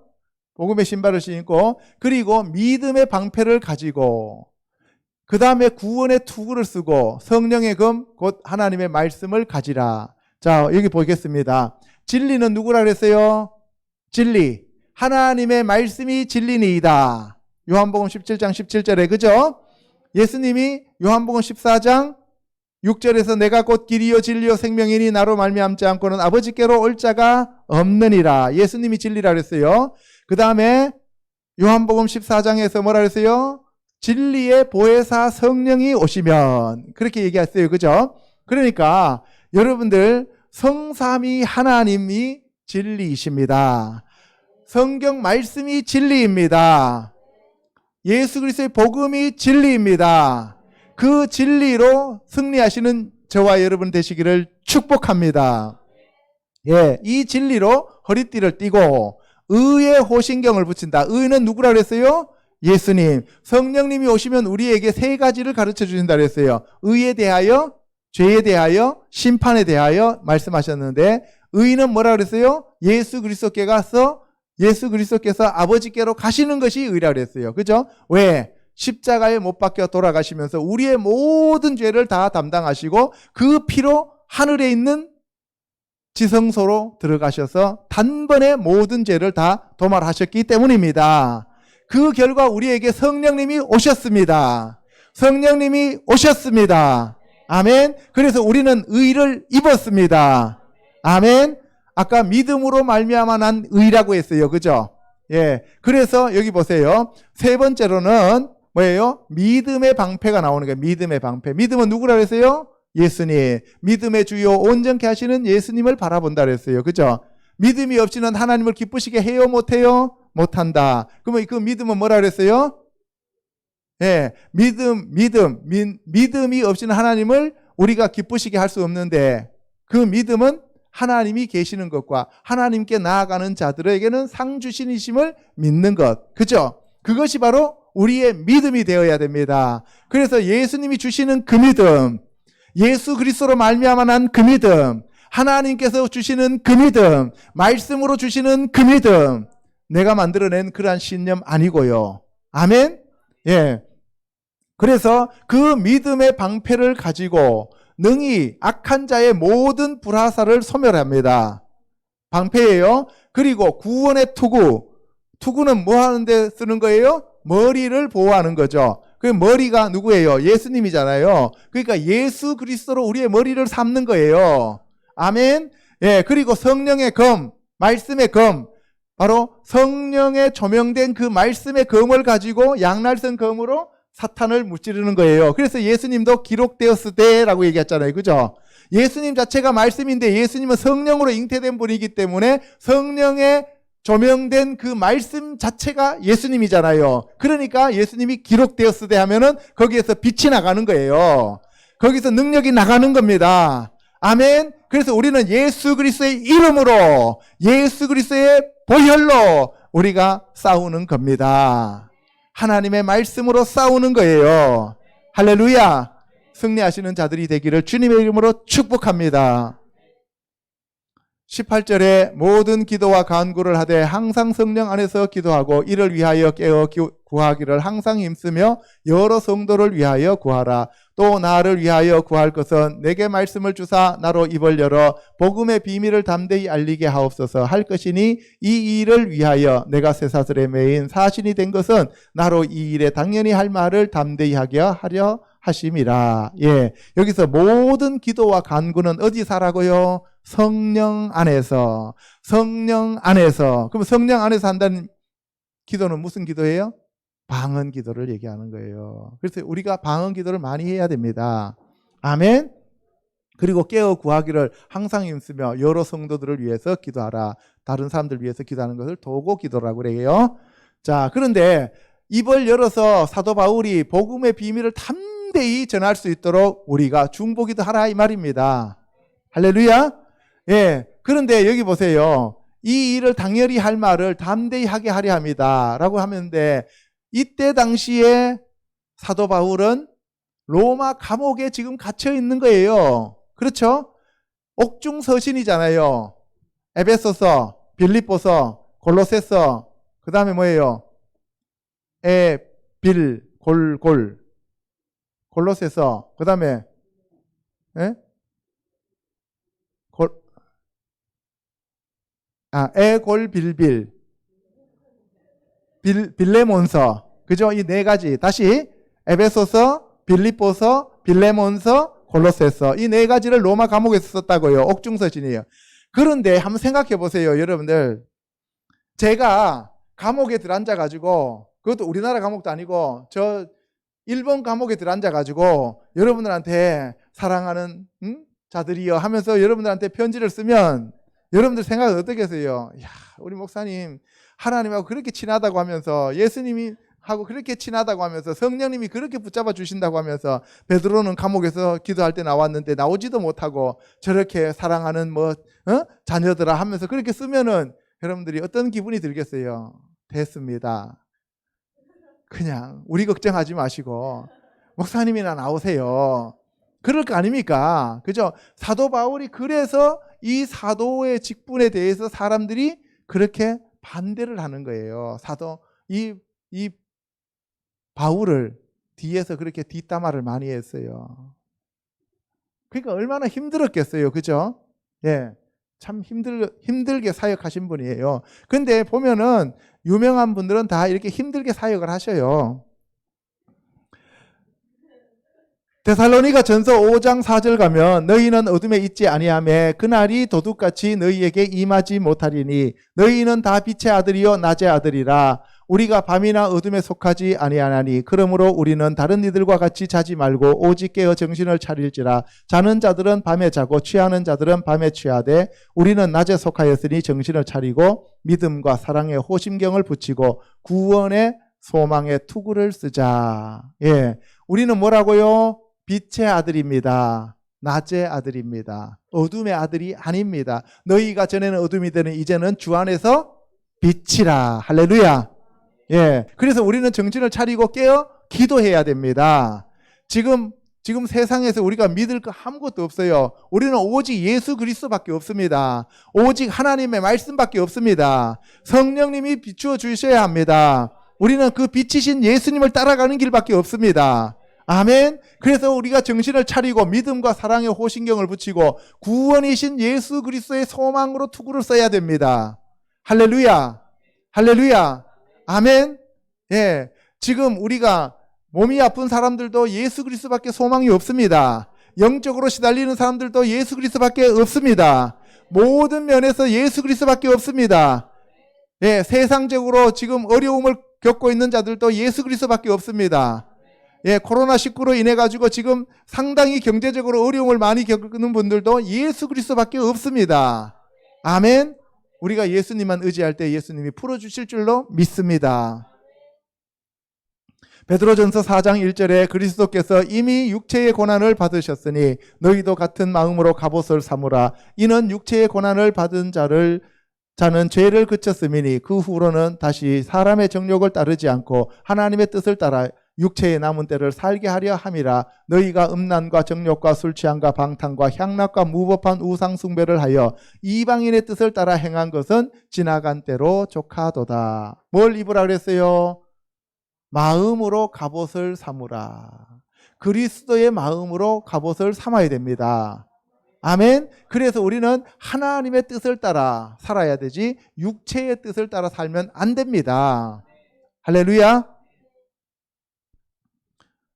Speaker 1: 복음의 신발을 신고 그리고 믿음의 방패를 가지고 그 다음에 구원의 투구를 쓰고 성령의 금 곧 하나님의 말씀을 가지라. 자, 여기 보겠습니다. 진리는 누구라 그랬어요? 진리. 하나님의 말씀이 진리니이다. 요한복음 17장 17절에 그죠? 예수님이 요한복음 14장 6절에서 내가 곧 길이요 진리요 생명이니 나로 말미암지 않고는 아버지께로 올 자가 없느니라. 예수님이 진리라 그랬어요. 그 다음에 요한복음 14장에서 뭐라 그랬어요? 진리의 보혜사 성령이 오시면, 그렇게 얘기했어요. 그죠? 그러니까 여러분들, 성삼위 하나님이 진리이십니다. 성경 말씀이 진리입니다. 예수 그리스도의 복음이 진리입니다. 그 진리로 승리하시는 저와 여러분 되시기를 축복합니다. 예, 이 진리로 허리띠를 띠고 의의 호신경을 붙인다. 의는 누구라 그랬어요? 예수님. 성령님이 오시면 우리에게 세 가지를 가르쳐 주신다 그랬어요. 의에 대하여, 죄에 대하여, 심판에 대하여 말씀하셨는데, 의는 뭐라 그랬어요? 예수 그리스도께 가서 예수 그리스도께서 아버지께로 가시는 것이 의라 그랬어요. 그죠? 왜? 십자가에 못 박혀 돌아가시면서 우리의 모든 죄를 다 담당하시고 그 피로 하늘에 있는 지성소로 들어가셔서 단번에 모든 죄를 다 도말하셨기 때문입니다. 그 결과 우리에게 성령님이 오셨습니다. 성령님이 오셨습니다. 아멘. 그래서 우리는 의를 입었습니다. 아멘. 아까 믿음으로 말미암아 난 의라고 했어요. 그죠? 예. 그래서 여기 보세요. 세 번째로는 뭐예요? 믿음의 방패가 나오는 거예요. 믿음의 방패. 믿음은 누구라 그랬어요? 예수님. 믿음의 주요 온전케 하시는 예수님을 바라본다 그랬어요. 그죠? 믿음이 없이는 하나님을 기쁘시게 해요? 못해요? 못한다. 그러면 그 믿음은 뭐라 그랬어요? 예. 믿음이 없이는 하나님을 우리가 기쁘시게 할 수 없는데, 그 믿음은 하나님이 계시는 것과 하나님께 나아가는 자들에게는 상 주신이심을 믿는 것. 그죠? 그것이 바로 우리의 믿음이 되어야 됩니다. 그래서 예수님이 주시는 그 믿음, 예수 그리스도로 말미암아 난 그 믿음, 하나님께서 주시는 그 믿음, 말씀으로 주시는 그 믿음, 내가 만들어낸 그러한 신념 아니고요. 아멘? 예. 그래서 그 믿음의 방패를 가지고 능히 악한 자의 모든 불화살을 소멸합니다. 방패예요. 그리고 구원의 투구. 투구는 뭐 하는데 쓰는 거예요? 머리를 보호하는 거죠. 그 머리가 누구예요? 예수님이잖아요. 그러니까 예수 그리스도로 우리의 머리를 삼는 거예요. 아멘. 예, 그리고 성령의 검, 말씀의 검, 바로 성령에 조명된 그 말씀의 검을 가지고 양날선 검으로 사탄을 무찌르는 거예요. 그래서 예수님도 기록되었으되라고 얘기했잖아요. 그죠? 예수님 자체가 말씀인데 예수님은 성령으로 잉태된 분이기 때문에 성령에 조명된 그 말씀 자체가 예수님이잖아요. 그러니까 예수님이 기록되었으되 하면은 거기에서 빛이 나가는 거예요. 거기서 능력이 나가는 겁니다. 아멘. 그래서 우리는 예수 그리스도의 이름으로, 예수 그리스도의 보혈로 우리가 싸우는 겁니다. 하나님의 말씀으로 싸우는 거예요. 할렐루야. 승리하시는 자들이 되기를 주님의 이름으로 축복합니다. 18절에 모든 기도와 간구를 하되 항상 성령 안에서 기도하고 이를 위하여 깨어 구하기를 항상 힘쓰며 여러 성도를 위하여 구하라. 또 나를 위하여 구할 것은 내게 말씀을 주사 나로 입을 열어 복음의 비밀을 담대히 알리게 하옵소서 할 것이니 이 일을 위하여 내가 쇠사슬에 매인 사신이 된 것은 나로 이 일에 당연히 할 말을 담대히 하려 하심이라. 예, 여기서 모든 기도와 간구는 어디서 하라고요? 성령 안에서. 성령 안에서. 그럼 성령 안에서 한다는 기도는 무슨 기도예요? 방언 기도를 얘기하는 거예요. 그래서 우리가 방언 기도를 많이 해야 됩니다. 아멘. 그리고 깨어 구하기를 항상 힘쓰며 여러 성도들을 위해서 기도하라. 다른 사람들 위해서 기도하는 것을 도고 기도라고 그래요. 자, 그런데 입을 열어서 사도 바울이 복음의 비밀을 담대히 전할 수 있도록 우리가 중보기도 하라 이 말입니다. 할렐루야. 예. 그런데 여기 보세요. 이 일을 당연히 할 말을 담대히 하게 하려 합니다. 라고 하는데 이때 당시에 사도 바울은 로마 감옥에 지금 갇혀 있는 거예요. 그렇죠? 옥중 서신이잖아요. 에베소서, 빌립보서, 골로새서, 그 다음에 뭐예요? 골로새서, 그 다음에 빌레몬서. 그죠? 이 네 가지. 다시 에베소서, 빌립보서, 빌레몬서, 골로새서 이 네 가지를 로마 감옥에서 썼다고요. 옥중서신이에요. 그런데 한번 생각해 보세요, 여러분들. 제가 감옥에 들어앉아가지고, 그것도 우리나라 감옥도 아니고 저 일본 감옥에 들어앉아가지고 여러분들한테 사랑하는 자들이여 하면서 여러분들한테 편지를 쓰면 여러분들 생각은 어떻겠어요? 야, 우리 목사님 하나님하고 그렇게 친하다고 하면서 예수님이 하고 그렇게 친하다고 하면서 성령님이 그렇게 붙잡아 주신다고 하면서 베드로는 감옥에서 기도할 때 나왔는데 나오지도 못하고 저렇게 사랑하는 자녀들아 하면서 그렇게 쓰면은 여러분들이 어떤 기분이 들겠어요? 됐습니다. 그냥 우리 걱정하지 마시고 목사님이나 나오세요. 그럴 거 아닙니까? 그죠? 사도 바울이 그래서 이 사도의 직분에 대해서 사람들이 그렇게 반대를 하는 거예요. 이 바울을 뒤에서 그렇게 뒷담화를 많이 했어요. 그러니까 얼마나 힘들었겠어요. 그죠? 예. 참 힘들게 사역하신 분이에요. 근데 보면은 유명한 분들은 다 이렇게 힘들게 사역을 하셔요. 데살로니가 전서 5장 4절 가면 너희는 어둠에 있지 아니하매 그날이 도둑같이 너희에게 임하지 못하리니 너희는 다 빛의 아들이요 낮의 아들이라 우리가 밤이나 어둠에 속하지 아니하나니 그러므로 우리는 다른 이들과 같이 자지 말고 오직 깨어 정신을 차릴지라 자는 자들은 밤에 자고 취하는 자들은 밤에 취하되 우리는 낮에 속하였으니 정신을 차리고 믿음과 사랑에 호심경을 붙이고 구원의 소망의 투구를 쓰자. 예, 우리는 뭐라고요? 빛의 아들입니다. 낮의 아들입니다. 어둠의 아들이 아닙니다. 너희가 전에는 어둠이더니 이제는 주 안에서 빛이라. 할렐루야. 예. 그래서 우리는 정신을 차리고 깨어 기도해야 됩니다. 지금 세상에서 우리가 믿을 거 아무것도 없어요. 우리는 오직 예수 그리스도밖에 없습니다. 오직 하나님의 말씀밖에 없습니다. 성령님이 비추어 주셔야 합니다. 우리는 그 빛이신 예수님을 따라가는 길밖에 없습니다. 아멘. 그래서 우리가 정신을 차리고 믿음과 사랑의 호신경을 붙이고 구원이신 예수 그리스도의 소망으로 투구를 써야 됩니다. 할렐루야. 할렐루야. 아멘. 예. 지금 우리가 몸이 아픈 사람들도 예수 그리스도밖에 소망이 없습니다. 영적으로 시달리는 사람들도 예수 그리스도밖에 없습니다. 모든 면에서 예수 그리스도밖에 없습니다. 예, 세상적으로 지금 어려움을 겪고 있는 자들도 예수 그리스도밖에 없습니다. 예, 코로나19로 인해 가지고 지금 상당히 경제적으로 어려움을 많이 겪는 분들도 예수 그리스도밖에 없습니다. 아멘. 우리가 예수님만 의지할 때 예수님이 풀어주실 줄로 믿습니다. 베드로전서 4장 1절에 그리스도께서 이미 육체의 고난을 받으셨으니 너희도 같은 마음으로 갑옷을 삼으라. 이는 육체의 고난을 받은 자는 죄를 그쳤음이니 그 후로는 다시 사람의 정욕을 따르지 않고 하나님의 뜻을 따라 육체의 남은 때를 살게 하려 함이라. 너희가 음란과 정욕과 술 취함과 방탕과 향락과 무법한 우상 숭배를 하여 이방인의 뜻을 따라 행한 것은 지나간 때로 족하도다. 뭘 입으라 그랬어요? 마음으로 갑옷을 삼으라. 그리스도의 마음으로 갑옷을 삼아야 됩니다. 아멘. 그래서 우리는 하나님의 뜻을 따라 살아야 되지 육체의 뜻을 따라 살면 안 됩니다. 할렐루야.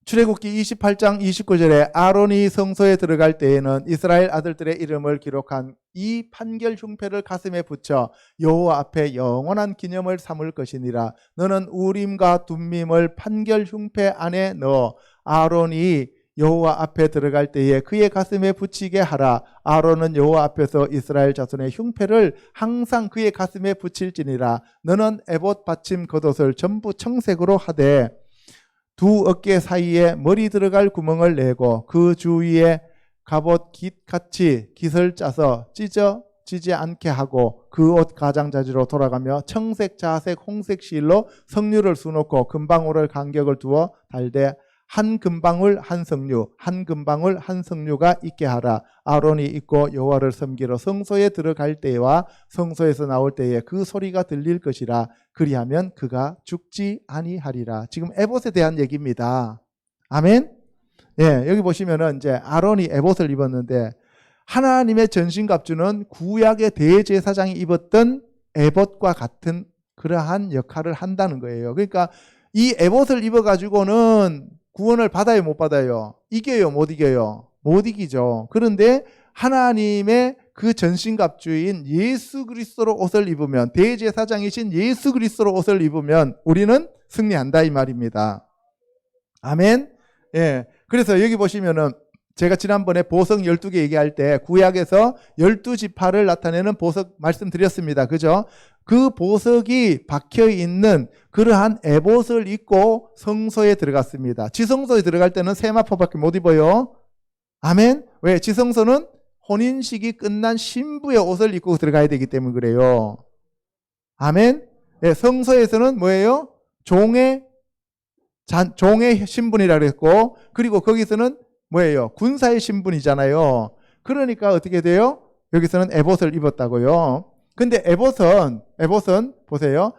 Speaker 1: 출애굽기 28장 29절에 아론이 성소에 들어갈 때에는 이스라엘 아들들의 이름을 기록한 이 판결 흉패를 가슴에 붙여 여호와 앞에 영원한 기념을 삼을 것이니라. 너는 우림과 둠밈을 판결 흉패 안에 넣어 아론이 여호와 앞에 들어갈 때에 그의 가슴에 붙이게 하라. 아론은 여호와 앞에서 이스라엘 자손의 흉패를 항상 그의 가슴에 붙일지니라. 너는 에봇 받침 겉옷을 전부 청색으로 하되 두 어깨 사이에 머리 들어갈 구멍을 내고 그 주위에 갑옷 깃같이 깃을 짜서 찢어지지 않게 하고 그 옷 가장자지로 돌아가며 청색, 자색, 홍색 실로 석류를 수놓고 금방울을 간격을 두어 달되 한 금방울 한 석류, 한 금방울 한 석류가 있게 하라. 아론이 입고 여호와를 섬기러 성소에 들어갈 때와 성소에서 나올 때에 그 소리가 들릴 것이라. 그리하면 그가 죽지 아니하리라. 지금 에봇에 대한 얘기입니다. 아멘. 예, 여기 보시면은 이제 아론이 에봇을 입었는데 하나님의 전신갑주는 구약의 대제사장이 입었던 에봇과 같은 그러한 역할을 한다는 거예요. 그러니까 이 에봇을 입어가지고는 구원을 받아요, 못 받아요? 이겨요, 못 이겨요? 못 이기죠. 그런데 하나님의 그 전신갑주인 예수 그리스도로 옷을 입으면, 대제사장이신 예수 그리스도로 옷을 입으면 우리는 승리한다 이 말입니다. 아멘. 예. 그래서 여기 보시면은 제가 지난번에 보석 12개 얘기할 때 구약에서 12지파를 나타내는 보석 말씀드렸습니다. 그죠? 그 보석이 박혀 있는 그러한 에봇을 입고 성소에 들어갔습니다. 지성소에 들어갈 때는 세마포밖에 못 입어요. 아멘. 왜? 지성소는 혼인식이 끝난 신부의 옷을 입고 들어가야 되기 때문에 그래요. 아멘. 네, 성소에서는 뭐예요? 종의 신분이라 그랬고, 그리고 거기서는 뭐예요? 군사의 신분이잖아요. 그러니까 어떻게 돼요? 여기서는 에봇을 입었다고요. 근데 에봇은 보세요.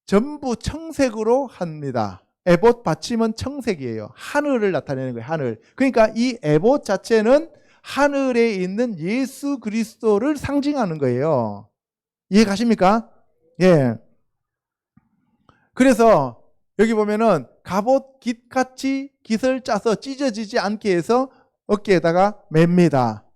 Speaker 1: 전부 청색으로 합니다. 에봇 받침은 청색이에요. 하늘을 나타내는 거예요. 하늘. 그러니까 이 에봇 자체는 하늘에 있는 예수 그리스도를 상징하는 거예요. 이해 가십니까? 예. 그래서 여기 보면은 갑옷 깃같이 깃을 짜서 찢어지지 않게 해서 어깨에다가 맵니다.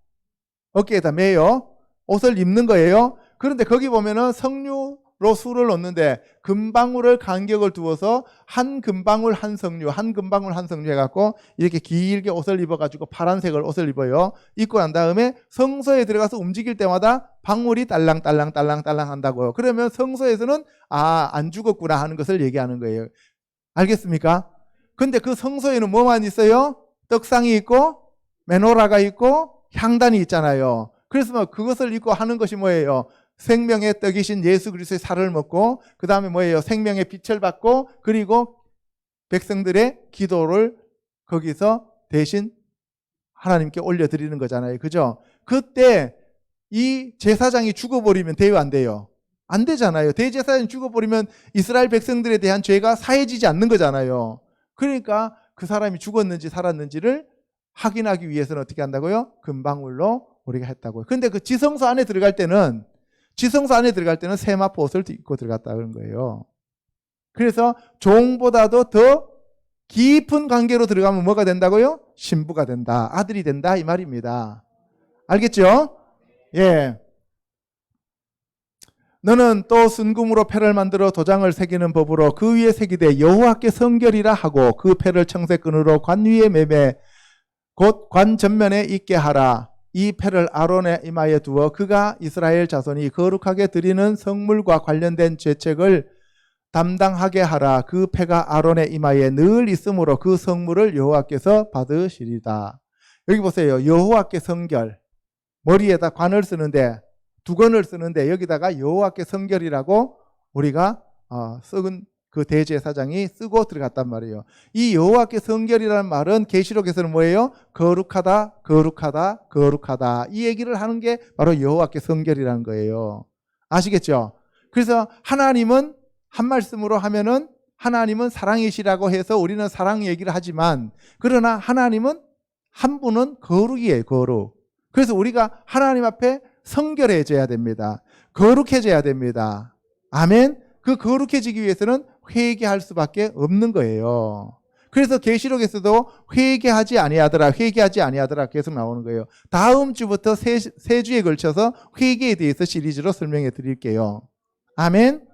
Speaker 1: 어깨에다 매요. 옷을 입는 거예요. 그런데 거기 보면은 석류로 술을 넣는데 금방울을 간격을 두어서 한 금방울 한 석류, 한 금방울 한 석류 해갖고 이렇게 길게 옷을 입어가지고 파란색을 옷을 입어요. 입고 난 다음에 성소에 들어가서 움직일 때마다 방울이 딸랑딸랑 한다고요. 그러면 성소에서는 안 죽었구나 하는 것을 얘기하는 거예요. 알겠습니까? 근데 그 성소에는 뭐만 있어요? 떡상이 있고 메노라가 있고 향단이 있잖아요. 그래서 뭐 그것을 입고 하는 것이 뭐예요? 생명의 떡이신 예수 그리스도의 살을 먹고, 그 다음에 뭐예요? 생명의 빛을 받고, 그리고 백성들의 기도를 거기서 대신 하나님께 올려드리는 거잖아요. 그죠? 그때 이 제사장이 죽어버리면 돼요, 안 돼요? 안 되잖아요. 대제사장이 죽어버리면 이스라엘 백성들에 대한 죄가 사해지지 않는 거잖아요. 그러니까 그 사람이 죽었는지 살았는지를 확인하기 위해서는 어떻게 한다고요? 금방울로 우리가 했다고요. 근데 그 지성소 안에 들어갈 때는 세마포 옷을 입고 들어갔다는 거예요. 그래서 종보다도 더 깊은 관계로 들어가면 뭐가 된다고요? 신부가 된다, 아들이 된다 이 말입니다. 알겠죠? 예. 너는 또 순금으로 패를 만들어 도장을 새기는 법으로 그 위에 새기되 여호와께 성결이라 하고 그 패를 청색끈으로 관 위에 매매 곧 관 전면에 있게 하라. 이 패를 아론의 이마에 두어 그가 이스라엘 자손이 거룩하게 드리는 성물과 관련된 죄책을 담당하게 하라. 그 패가 아론의 이마에 늘 있으므로 그 성물을 여호와께서 받으시리다. 여기 보세요. 여호와께 성결. 머리에다 관을 쓰는데, 두건을 쓰는데 여기다가 여호와께 성결이라고 우리가 썩은 그 대제사장이 쓰고 들어갔단 말이에요. 이 여호와께 성결이라는 말은 계시록에서는 뭐예요? 거룩하다, 거룩하다, 거룩하다. 이 얘기를 하는 게 바로 여호와께 성결이라는 거예요. 아시겠죠? 그래서 하나님은 한 말씀으로 하면은 하나님은 사랑이시라고 해서 우리는 사랑 얘기를 하지만, 그러나 하나님은 한 분은 거룩이에요, 거룩. 그래서 우리가 하나님 앞에 성결해져야 됩니다. 거룩해져야 됩니다. 아멘. 그 거룩해지기 위해서는 회개할 수밖에 없는 거예요. 그래서 계시록에서도 회개하지 아니하더라 계속 나오는 거예요. 다음 주부터 세 주에 걸쳐서 회개에 대해서 시리즈로 설명해 드릴게요. 아멘.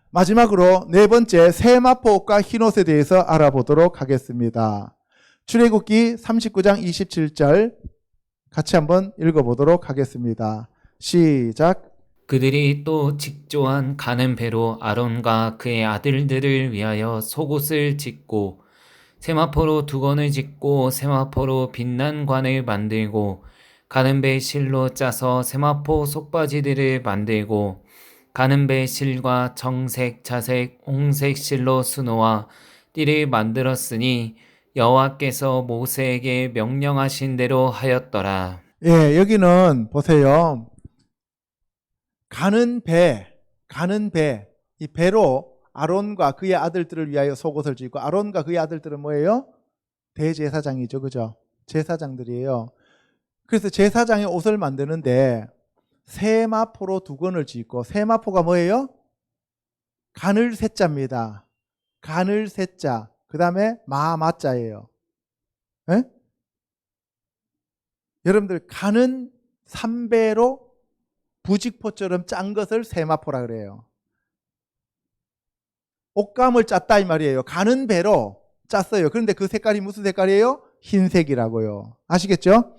Speaker 1: 마지막으로 네 번째, 세마포옷과 흰옷에 대해서 알아보도록 하겠습니다. 출애굽기 39장 27절 같이 한번 읽어보도록 하겠습니다. 시작.
Speaker 2: 그들이 또 직조한 가는 배로 아론과 그의 아들들을 위하여 속옷을 짓고 세마포로 두건을 짓고 세마포로 빛난 관을 만들고 가는 배 실로 짜서 세마포 속바지들을 만들고 가는 배 실과 정색, 자색, 홍색 실로 수놓아 띠를 만들었으니 여호와께서 모세에게 명령하신 대로 하였더라.
Speaker 1: 예, 여기는 보세요. 가는 배, 이 배로 아론과 그의 아들들을 위하여 속옷을 짓고, 아론과 그의 아들들은 뭐예요? 대제사장이죠, 그죠? 제사장들이에요. 그래서 제사장의 옷을 만드는데 세마포로 두건을 짓고, 세마포가 뭐예요? 간을 세자입니다. 간을 세자, 그 다음에 마자예요. 예? 여러분들 간은 3배로 부직포처럼 짠 것을 세마포라 그래요. 옷감을 짰다 이 말이에요. 간은 배로 짰어요. 그런데 그 색깔이 무슨 색깔이에요? 흰색이라고요. 아시겠죠?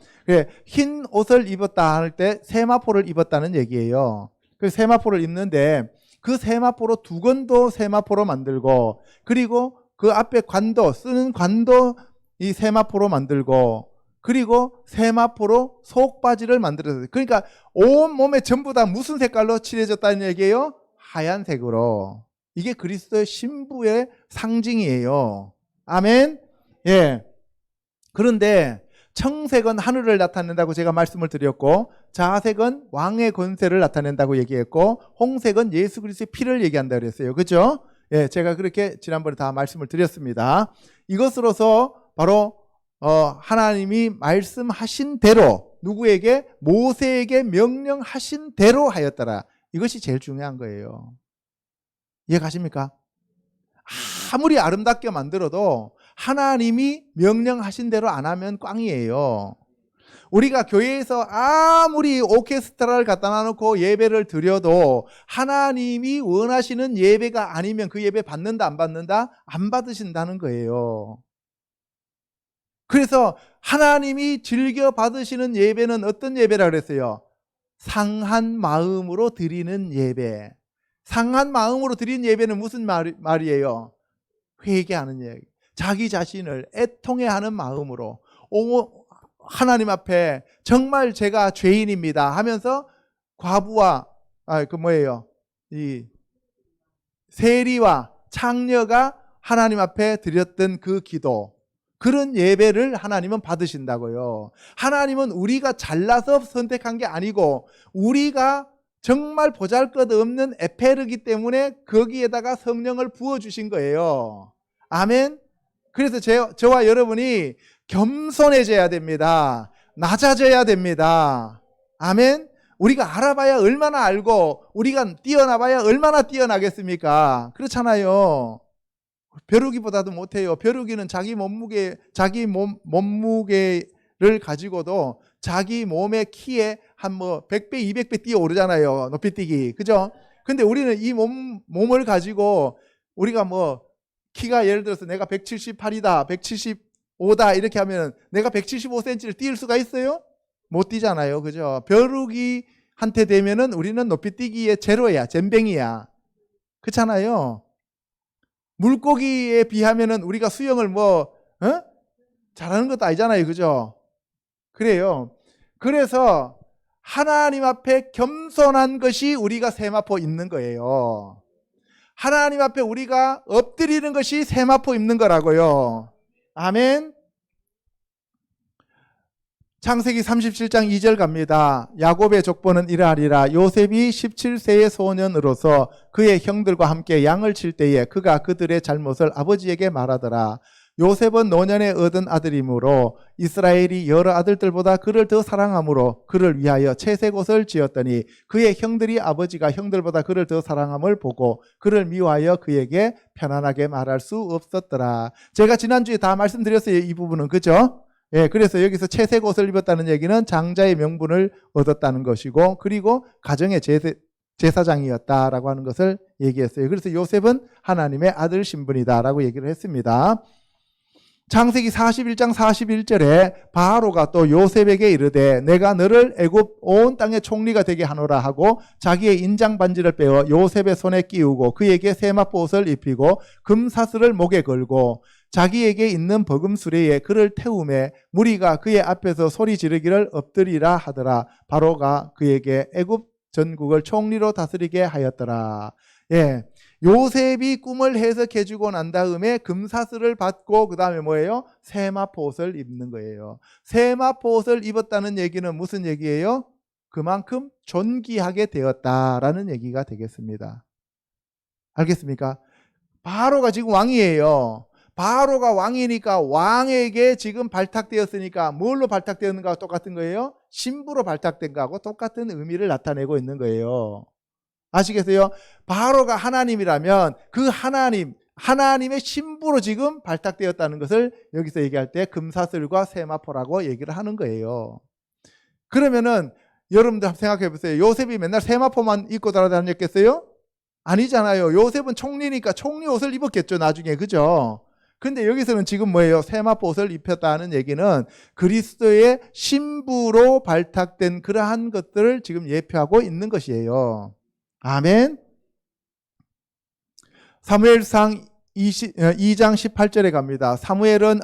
Speaker 1: 흰 옷을 입었다 할 때 세마포를 입었다는 얘기예요. 그 세마포를 입는데 그 세마포로 두건도 세마포로 만들고, 그리고 그 앞에 관도, 쓰는 관도 이 세마포로 만들고, 그리고 세마포로 속바지를 만들었어요. 그러니까 온 몸에 전부 다 무슨 색깔로 칠해졌다는 얘기예요? 하얀색으로. 이게 그리스도의 신부의 상징이에요. 아멘. 예. 그런데 청색은 하늘을 나타낸다고 제가 말씀을 드렸고, 자색은 왕의 권세를 나타낸다고 얘기했고, 홍색은 예수 그리스도의 피를 얘기한다고 그랬어요. 그렇죠? 예, 제가 그렇게 지난번에 다 말씀을 드렸습니다. 이것으로서 바로 하나님이 말씀하신 대로, 누구에게? 모세에게 명령하신 대로 하였더라. 이것이 제일 중요한 거예요. 이해가십니까? 아무리 아름답게 만들어도 하나님이 명령하신 대로 안 하면 꽝이에요. 우리가 교회에서 아무리 오케스트라를 갖다 놔놓고 예배를 드려도 하나님이 원하시는 예배가 아니면 그 예배 받는다 안 받는다? 안 받으신다는 거예요. 그래서 하나님이 즐겨 받으시는 예배는 어떤 예배라 그랬어요? 상한 마음으로 드리는 예배. 상한 마음으로 드리는 예배는 무슨 말이에요? 회개하는 얘기. 자기 자신을 애통해하는 마음으로 하나님 앞에 정말 제가 죄인입니다 하면서 과부와 이 세리와 창녀가 하나님 앞에 드렸던 그 기도, 그런 예배를 하나님은 받으신다고요. 하나님은 우리가 잘나서 선택한 게 아니고 우리가 정말 보잘것없는 에페르기 때문에 거기에다가 성령을 부어주신 거예요. 아멘. 그래서 저와 여러분이 겸손해져야 됩니다. 낮아져야 됩니다. 아멘. 우리가 알아봐야 얼마나 알고 우리가 뛰어나봐야 얼마나 뛰어나겠습니까? 그렇잖아요. 벼루기보다도 못해요. 벼루기는 자기 몸무게를 가지고도 자기 몸의 키에 한 100배, 200배 뛰어 오르잖아요. 높이뛰기. 그죠? 근데 우리는 이 몸을 가지고 우리가 키가 예를 들어서 내가 178이다, 175다 이렇게 하면 내가 175cm를 뛸 수가 있어요? 못 뛰잖아요. 그죠? 벼루기한테 되면은 우리는 높이뛰기의 제로야, 젬병이야. 그렇잖아요. 물고기에 비하면은 우리가 수영을 잘하는 것도 아니잖아요. 그죠? 그래요. 그래서 하나님 앞에 겸손한 것이 우리가 세마포 입는 거예요. 하나님 앞에 우리가 엎드리는 것이 세마포 입는 거라고요. 아멘. 창세기 37장 2절 갑니다. 야곱의 족보는 이러하리라. 요셉이 17세의 소년으로서 그의 형들과 함께 양을 칠 때에 그가 그들의 잘못을 아버지에게 말하더라. 요셉은 노년에 얻은 아들이므로 이스라엘이 여러 아들들보다 그를 더 사랑함으로 그를 위하여 채색 옷을 지었더니 그의 형들이 아버지가 형들보다 그를 더 사랑함을 보고 그를 미워하여 그에게 편안하게 말할 수 없었더라. 제가 지난주에 다 말씀드렸어요. 이 부분은. 그죠? 예, 그래서 여기서 채색 옷을 입었다는 얘기는 장자의 명분을 얻었다는 것이고, 그리고 가정의 제사장이었다라고 하는 것을 얘기했어요. 그래서 요셉은 하나님의 아들 신분이다라고 얘기를 했습니다. 창세기 41장 41절에 바로가 또 요셉에게 이르되 내가 너를 애굽 온 땅의 총리가 되게 하노라 하고 자기의 인장 반지를 빼어 요셉의 손에 끼우고 그에게 세마포 옷을 입히고 금사슬을 목에 걸고 자기에게 있는 버금 수레에 그를 태우매 무리가 그의 앞에서 소리 지르기를 엎드리라 하더라. 바로가 그에게 애굽 전국을 총리로 다스리게 하였더라. 예. 요셉이 꿈을 해석해 주고 난 다음에 금사슬을 받고 그 다음에 뭐예요? 세마포 옷을 입는 거예요. 세마포 옷을 입었다는 얘기는 무슨 얘기예요? 그만큼 존귀하게 되었다라는 얘기가 되겠습니다. 알겠습니까? 바로가 지금 왕이에요. 바로가 왕이니까 왕에게 지금 발탁되었으니까 뭘로 발탁되었는가와 똑같은 거예요? 신부로 발탁된 거하고 똑같은 의미를 나타내고 있는 거예요. 아시겠어요? 바로가 하나님이라면 그 하나님, 하나님의 신부로 지금 발탁되었다는 것을 여기서 얘기할 때 금사슬과 세마포라고 얘기를 하는 거예요. 그러면은 여러분들 한번 생각해 보세요. 요셉이 맨날 세마포만 입고 돌아다녔겠어요? 아니잖아요. 요셉은 총리니까 총리 옷을 입었겠죠, 나중에. 그죠? 근데 여기서는 지금 뭐예요? 세마포 옷을 입혔다는 얘기는 그리스도의 신부로 발탁된 그러한 것들을 지금 예표하고 있는 것이에요. 아멘. 사무엘상 2장 18절에 갑니다. 사무엘은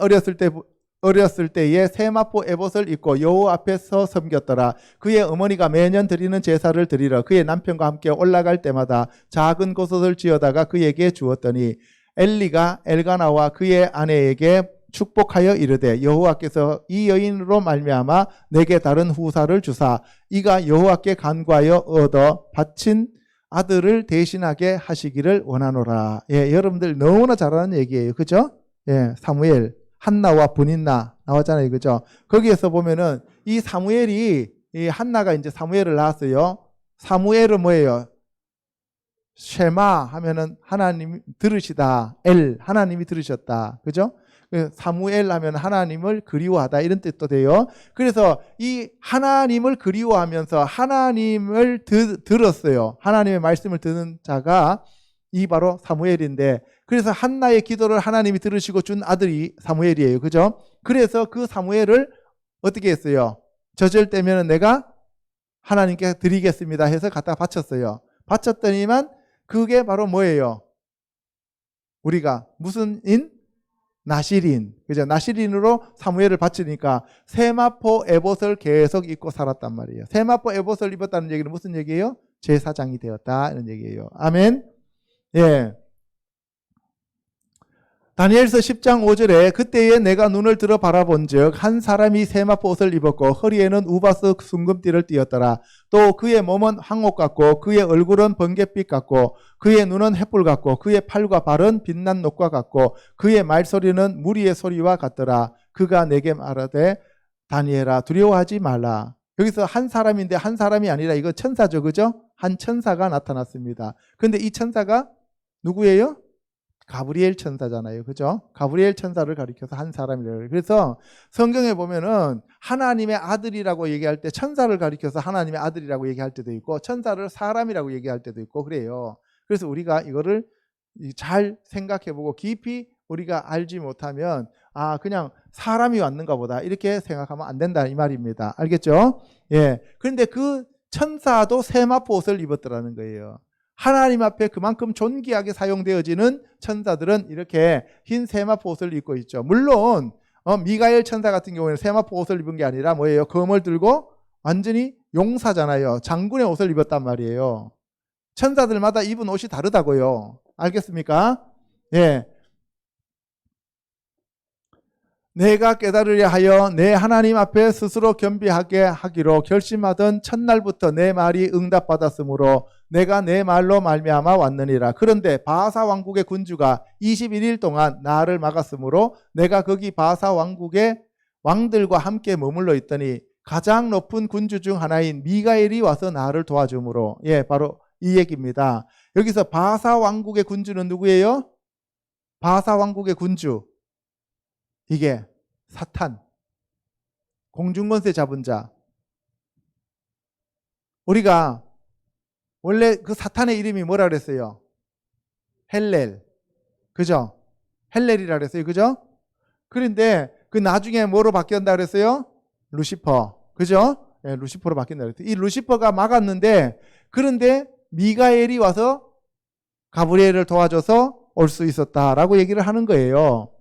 Speaker 1: 어렸을 때에 세마포 에봇을 입고 여호와 앞에서 섬겼더라. 그의 어머니가 매년 드리는 제사를 드리러 그의 남편과 함께 올라갈 때마다 작은 곳을 지어다가 그에게 주었더니 엘리가 엘가나와 그의 아내에게 축복하여 이르되 여호와께서 이 여인으로 말미암아 내게 다른 후사를 주사 이가 여호와께 간구하여 얻어 바친 아들을 대신하게 하시기를 원하노라. 예, 여러분들 너무나 잘 아는 얘기예요. 그죠? 예, 사무엘, 한나와 브닌나 나왔잖아요. 그죠? 거기에서 보면은 이 사무엘이, 이 한나가 이제 사무엘을 낳았어요. 사무엘은 뭐예요? 쉐마 하면은 하나님 들으시다. 하나님이 들으셨다. 그죠? 사무엘 하면 하나님을 그리워하다 이런 뜻도 돼요. 그래서 이 하나님을 그리워하면서 하나님을 들었어요. 하나님의 말씀을 듣는 자가 이 바로 사무엘인데, 그래서 한나의 기도를 하나님이 들으시고 준 아들이 사무엘이에요. 그죠? 그래서 그 사무엘을 어떻게 했어요? 젖을 떼면 내가 하나님께 드리겠습니다 해서 갖다가 바쳤어요. 바쳤더니만 그게 바로 뭐예요? 우리가 무슨 인? 나실인. 그죠? 나실인으로 사무엘을 바치니까 세마포 에봇을 계속 입고 살았단 말이에요. 세마포 에봇을 입었다는 얘기는 무슨 얘기예요? 제사장이 되었다 이런 얘기예요. 아멘. 예. 다니엘서 10장 5절에 그때에 내가 눈을 들어 바라본즉 한 사람이 세마포 옷을 입었고 허리에는 우바스 순금띠를 띠었더라. 또 그의 몸은 황옥 같고 그의 얼굴은 번갯빛 같고 그의 눈은 햇불 같고 그의 팔과 발은 빛난 녹과 같고 그의 말소리는 무리의 소리와 같더라. 그가 내게 말하되 다니엘아 두려워하지 말라. 여기서 한 사람인데 한 사람이 아니라 이거 천사죠. 그죠? 한 천사가 나타났습니다. 근데 이 천사가 누구예요? 가브리엘 천사잖아요. 그죠? 가브리엘 천사를 가리켜서 한 사람이래요. 그래서 성경에 보면은 하나님의 아들이라고 얘기할 때 천사를 가리켜서 하나님의 아들이라고 얘기할 때도 있고 천사를 사람이라고 얘기할 때도 있고 그래요. 그래서 우리가 이거를 잘 생각해보고 깊이 우리가 알지 못하면 그냥 사람이 왔는가 보다 이렇게 생각하면 안 된다 이 말입니다. 알겠죠? 예. 그런데 그 천사도 세마포 옷을 입었더라는 거예요. 하나님 앞에 그만큼 존귀하게 사용되어지는 천사들은 이렇게 흰 세마포 옷을 입고 있죠. 물론 미가엘 천사 같은 경우에는 세마포 옷을 입은 게 아니라 뭐예요? 검을 들고 완전히 용사잖아요. 장군의 옷을 입었단 말이에요. 천사들마다 입은 옷이 다르다고요. 알겠습니까? 예. 내가 깨달으려 하여 내 하나님 앞에 스스로 겸비하게 하기로 결심하던 첫날부터 내 말이 응답받았으므로 내가 내 말로 말미암아 왔느니라. 그런데 바사 왕국의 군주가 21일 동안 나를 막았으므로 내가 거기 바사 왕국의 왕들과 함께 머물러 있더니 가장 높은 군주 중 하나인 미가엘이 와서 나를 도와주므로, 예, 바로 이 얘기입니다. 여기서 바사 왕국의 군주는 누구예요? 바사 왕국의 군주, 이게 사탄, 공중권세 잡은 자. 우리가 원래 그 사탄의 이름이 뭐라 그랬어요? 헬렐. 그죠? 헬렐이라 그랬어요. 그죠? 그런데 그 나중에 뭐로 바뀌었다 그랬어요? 루시퍼. 그죠? 예, 루시퍼로 바뀐다 그랬어요. 이 루시퍼가 막았는데, 그런데 미가엘이 와서 가브리엘을 도와줘서 올 수 있었다라고 얘기를 하는 거예요.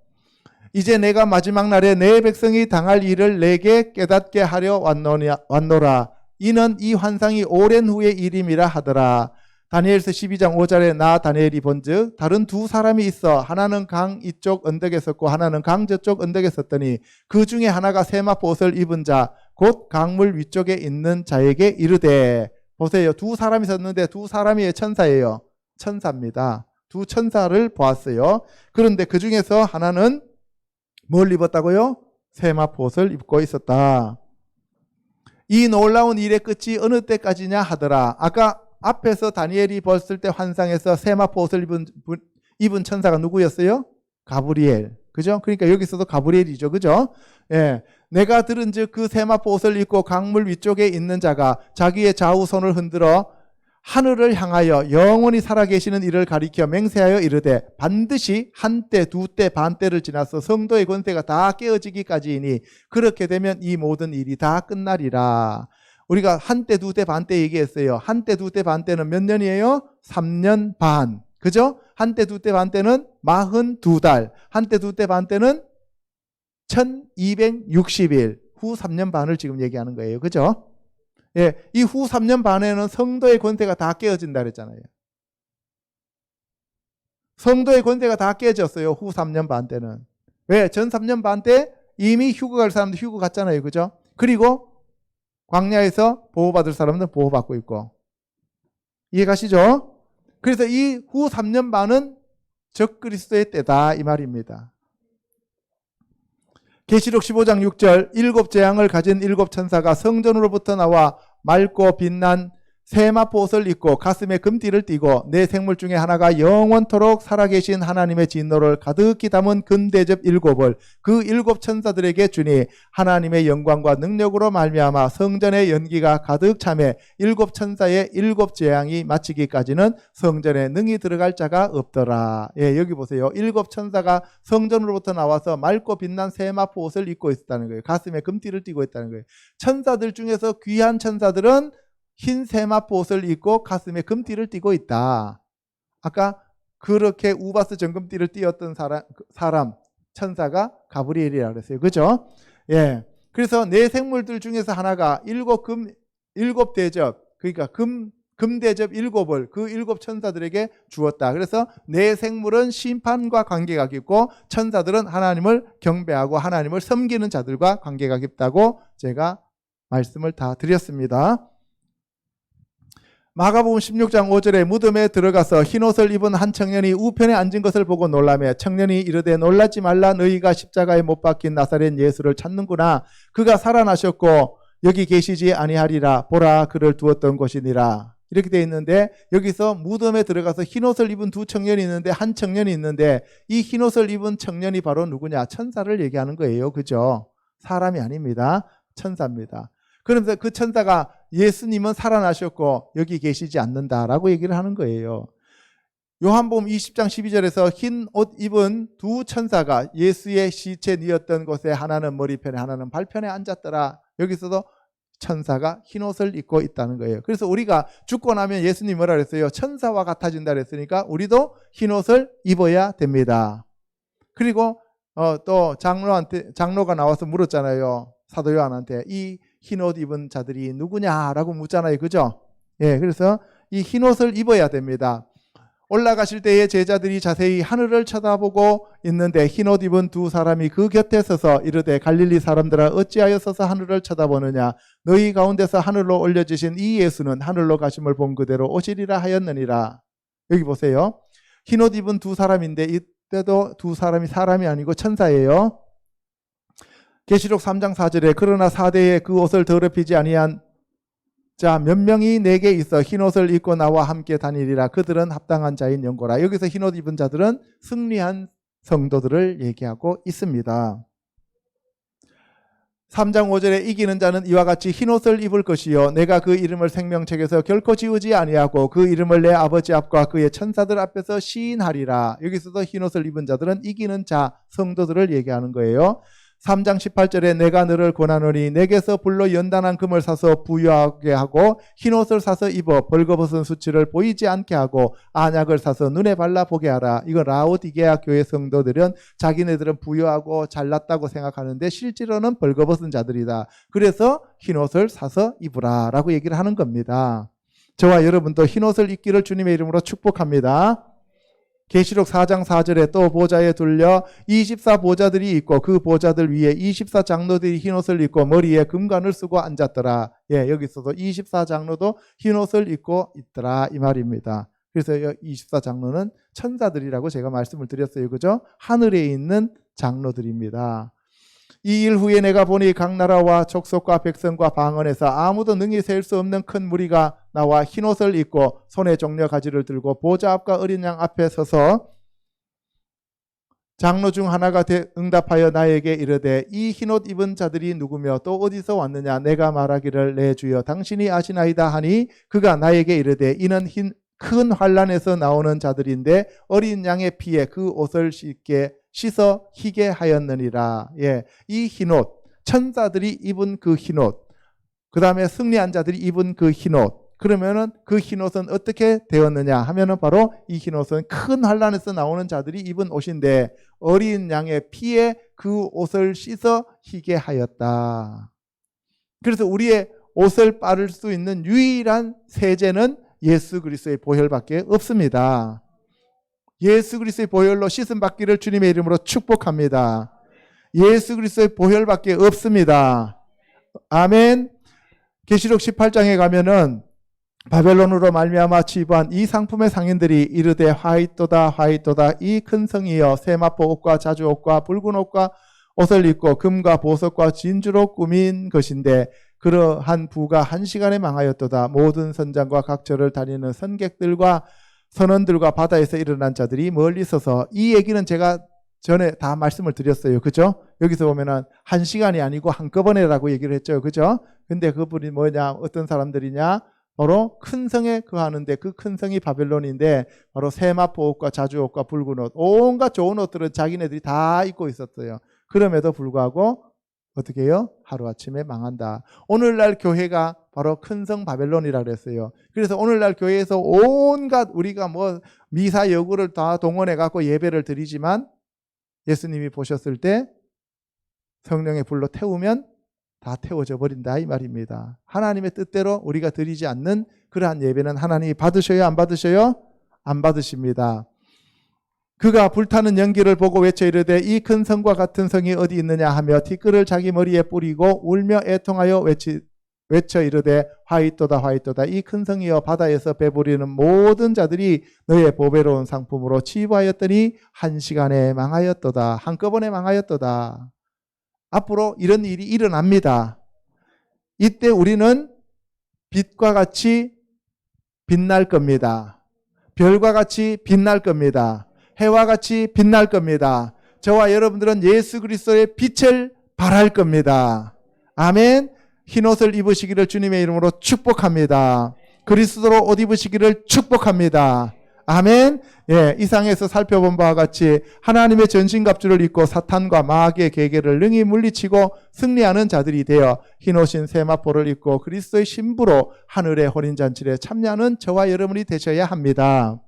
Speaker 1: 이제 내가 마지막 날에 내 백성이 당할 일을 내게 깨닫게 하려 왔노라. 이는 이 환상이 오랜 후의 일임이라 하더라. 다니엘서 12장 5절에 나 다니엘이 본즉 다른 두 사람이 있어 하나는 강 이쪽 언덕에 섰고 하나는 강 저쪽 언덕에 섰더니 그 중에 하나가 세마포 옷을 입은 자 곧 강물 위쪽에 있는 자에게 이르되, 보세요. 두 사람이 섰는데 두 사람이 천사예요. 천사입니다. 두 천사를 보았어요. 그런데 그 중에서 하나는 뭘 입었다고요? 세마포 옷을 입고 있었다. 이 놀라운 일의 끝이 어느 때까지냐 하더라. 아까 앞에서 다니엘이 봤을 때 환상에서 세마포 옷을 입은 천사가 누구였어요? 가브리엘. 그죠? 그러니까 여기서도 가브리엘이죠. 그죠? 예. 내가 들은즉 그 세마포 옷을 입고 강물 위쪽에 있는 자가 자기의 좌우 손을 흔들어 하늘을 향하여 영원히 살아계시는 이를 가리켜 맹세하여 이르되 반드시 한때 두때 반때를 지나서 성도의 권세가 다 깨어지기까지이니 그렇게 되면 이 모든 일이 다 끝나리라. 우리가 한때 두때 반때 얘기했어요. 한때 두때 반때는 몇 년이에요? 3년 반. 그죠? 한때 두때 반때는 42달. 한때 두때 반때는 1260일. 후 3년 반을 지금 얘기하는 거예요. 그죠? 예, 이 후 3년 반에는 성도의 권세가 다 깨어진다 그랬잖아요. 성도의 권세가 다 깨졌어요. 후 3년 반 때는. 왜? 전 3년 반 때 이미 휴거 갈 사람들 휴거 갔잖아요. 그죠? 그리고 광야에서 보호받을 사람들은 보호받고 있고. 이해가시죠? 그래서 이 후 3년 반은 적그리스도의 때다 이 말입니다. 계시록 15장 6절 일곱 재앙을 가진 일곱 천사가 성전으로부터 나와 맑고 빛난 세마포 옷을 입고 가슴에 금띠를 띠고 네 생물 중에 하나가 영원토록 살아계신 하나님의 진노를 가득히 담은 금대접 일곱을 그 일곱 천사들에게 주니 하나님의 영광과 능력으로 말미암아 성전의 연기가 가득 차매 일곱 천사의 일곱 재앙이 마치기까지는 성전에 능히 들어갈 자가 없더라. 예, 여기 보세요. 일곱 천사가 성전으로부터 나와서 맑고 빛난 세마포 옷을 입고 있었다는 거예요. 가슴에 금띠를 띠고 있다는 거예요. 천사들 중에서 귀한 천사들은 흰 세마포 옷을 입고 가슴에 금띠를 띠고 있다. 아까 그렇게 우바스 정금띠를 띠었던 사람 천사가 가브리엘이라고 그랬어요. 그죠? 예. 그래서 네 생물들 중에서 하나가 일곱 대접, 그러니까 금대접 일곱을 그 일곱 천사들에게 주었다. 그래서 네 생물은 심판과 관계가 깊고 천사들은 하나님을 경배하고 하나님을 섬기는 자들과 관계가 깊다고 제가 말씀을 다 드렸습니다. 마가복음 16장 5절에 무덤에 들어가서 흰옷을 입은 한 청년이 우편에 앉은 것을 보고 놀라며 청년이 이르되 놀라지 말라 너희가 십자가에 못 박힌 나사렛 예수를 찾는구나. 그가 살아나셨고 여기 계시지 아니하리라. 보라 그를 두었던 곳이니라. 이렇게 되어 있는데 여기서 무덤에 들어가서 흰옷을 입은 두 청년이 있는데 한 청년이 있는데 이 흰옷을 입은 청년이 바로 누구냐? 천사를 얘기하는 거예요. 그죠? 사람이 아닙니다. 천사입니다. 그런데 그 천사가 예수님은 살아나셨고 여기 계시지 않는다라고 얘기를 하는 거예요. 요한복음 20장 12절에서 흰 옷 입은 두 천사가 예수의 시체 뉘었던 곳에 하나는 머리편에 하나는 발편에 앉았더라. 여기서도 천사가 흰 옷을 입고 있다는 거예요. 그래서 우리가 죽고 나면 예수님이 뭐라 그랬어요? 천사와 같아진다 그랬으니까 우리도 흰 옷을 입어야 됩니다. 그리고 또 장로가 나와서 물었잖아요. 사도 요한한테 이 흰옷 입은 자들이 누구냐라고 묻잖아요. 그죠? 예, 그래서 이 흰옷을 입어야 됩니다. 올라가실 때에 제자들이 자세히 하늘을 쳐다보고 있는데 흰옷 입은 두 사람이 그 곁에 서서 이르되 갈릴리 사람들아 어찌하여 서서 하늘을 쳐다보느냐 너희 가운데서 하늘로 올려지신 이 예수는 하늘로 가심을 본 그대로 오시리라 하였느니라. 여기 보세요. 흰옷 입은 두 사람인데 이때도 두 사람이 사람이 아니고 천사예요. 계시록 3장 4절에 그러나 사대에 그 옷을 더럽히지 아니한 자 몇 명이 내게 있어 흰옷을 입고 나와 함께 다니리라. 그들은 합당한 자인 영고라. 여기서 흰옷 입은 자들은 승리한 성도들을 얘기하고 있습니다. 3장 5절에 이기는 자는 이와 같이 흰옷을 입을 것이요 내가 그 이름을 생명책에서 결코 지우지 아니하고 그 이름을 내 아버지 앞과 그의 천사들 앞에서 시인하리라. 여기서도 흰옷을 입은 자들은 이기는 자 성도들을 얘기하는 거예요. 3장 18절에 내가 너를 권하노니 내게서 불로 연단한 금을 사서 부유하게 하고 흰옷을 사서 입어 벌거벗은 수치를 보이지 않게 하고 안약을 사서 눈에 발라 보게 하라. 이거 라오디게아 교회 성도들은 자기네들은 부유하고 잘났다고 생각하는데 실제로는 벌거벗은 자들이다. 그래서 흰옷을 사서 입으라 라고 얘기를 하는 겁니다. 저와 여러분도 흰옷을 입기를 주님의 이름으로 축복합니다. 계시록 4장 4절에 또 보좌에 둘려 24 보좌들이 있고 그 보좌들 위에 24 장로들이 흰옷을 입고 머리에 금관을 쓰고 앉았더라. 예, 여기서도 24 장로도 흰옷을 입고 있더라 이 말입니다. 그래서 24 장로는 천사들이라고 제가 말씀을 드렸어요. 그죠? 하늘에 있는 장로들입니다. 이 일 후에 내가 보니 각 나라와 족속과 백성과 방언에서 아무도 능히 셀 수 없는 큰 무리가 나와 흰옷을 입고 손에 종려 가지를 들고 보좌 앞과 어린 양 앞에 서서 장로 중 하나가 응답하여 나에게 이르되 이 흰옷 입은 자들이 누구며 또 어디서 왔느냐? 내가 말하기를 내 주여 당신이 아시나이다 하니 그가 나에게 이르되 이는 큰 환란에서 나오는 자들인데 어린 양의 피에 그 옷을 씻어 희게 하였느니라. 예, 이 흰옷, 천사들이 입은 그 흰옷, 그 다음에 승리한 자들이 입은 그 흰옷. 그러면은 그 흰옷은 어떻게 되었느냐 하면은 바로 이 흰옷은 큰 환란에서 나오는 자들이 입은 옷인데 어린 양의 피에 그 옷을 씻어 희게 하였다. 그래서 우리의 옷을 빠를 수 있는 유일한 세제는 예수 그리스도의 보혈밖에 없습니다. 예수 그리스도의 보혈로 씻음 받기를 주님의 이름으로 축복합니다. 예수 그리스도의 보혈밖에 없습니다. 아멘. 계시록 18장에 가면은 바벨론으로 말미암아 취부한 이 상품의 상인들이 이르되 화이토다 화이토다 이 큰 성이여 세마포 옷과 자주 옷과 붉은 옷과 옷을 입고 금과 보석과 진주로 꾸민 것인데 그러한 부가 한 시간에 망하였도다. 모든 선장과 각처를 다니는 선객들과 선원들과 바다에서 일어난 자들이 멀리 서서 이 얘기는 제가 전에 다 말씀을 드렸어요. 그죠? 여기서 보면은 한 시간이 아니고 한꺼번에라고 얘기를 했죠. 그죠? 근데 그분이 뭐냐? 어떤 사람들이냐? 바로 큰 성에 거하는데 그 큰 성이 바벨론인데 바로 세마포 옷과 자주 옷과 붉은 옷 온갖 좋은 옷들은 자기네들이 다 입고 있었어요. 그럼에도 불구하고 어떻게 해요? 하루아침에 망한다. 오늘날 교회가 바로 큰 성 바벨론이라고 그랬어요. 그래서 오늘날 교회에서 온갖 우리가 뭐 미사 여구를 다 동원해 갖고 예배를 드리지만 예수님이 보셨을 때 성령의 불로 태우면 다 태워져 버린다 이 말입니다. 하나님의 뜻대로 우리가 드리지 않는 그러한 예배는 하나님이 받으셔요? 안 받으셔요? 안 받으십니다. 그가 불타는 연기를 보고 외쳐 이르되 이 큰 성과 같은 성이 어디 있느냐 하며 티끌을 자기 머리에 뿌리고 울며 애통하여 외쳐 이르되 화이토다 화이토다 이 큰 성이여 바다에서 배부리는 모든 자들이 너의 보배로운 상품으로 취부하였더니 한 시간에 망하였도다. 한꺼번에 망하였도다. 앞으로 이런 일이 일어납니다. 이때 우리는 빛과 같이 빛날 겁니다. 별과 같이 빛날 겁니다. 해와 같이 빛날 겁니다. 저와 여러분들은 예수 그리스도의 빛을 발할 겁니다. 아멘. 흰옷을 입으시기를 주님의 이름으로 축복합니다. 그리스도로 옷 입으시기를 축복합니다. 아멘. 예, 이상에서 살펴본 바와 같이 하나님의 전신갑주를 입고 사탄과 마귀의 계계를 능히 물리치고 승리하는 자들이 되어 흰옷인 세마포를 입고 그리스도의 신부로 하늘의 혼인잔치에 참여하는 저와 여러분이 되셔야 합니다.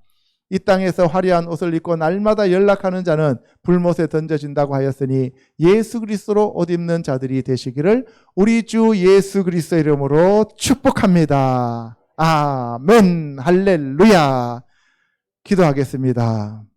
Speaker 1: 이 땅에서 화려한 옷을 입고 날마다 연락하는 자는 불못에 던져진다고 하였으니 예수 그리스도로 옷 입는 자들이 되시기를 우리 주 예수 그리스도 이름으로 축복합니다. 아멘. 할렐루야. 기도하겠습니다.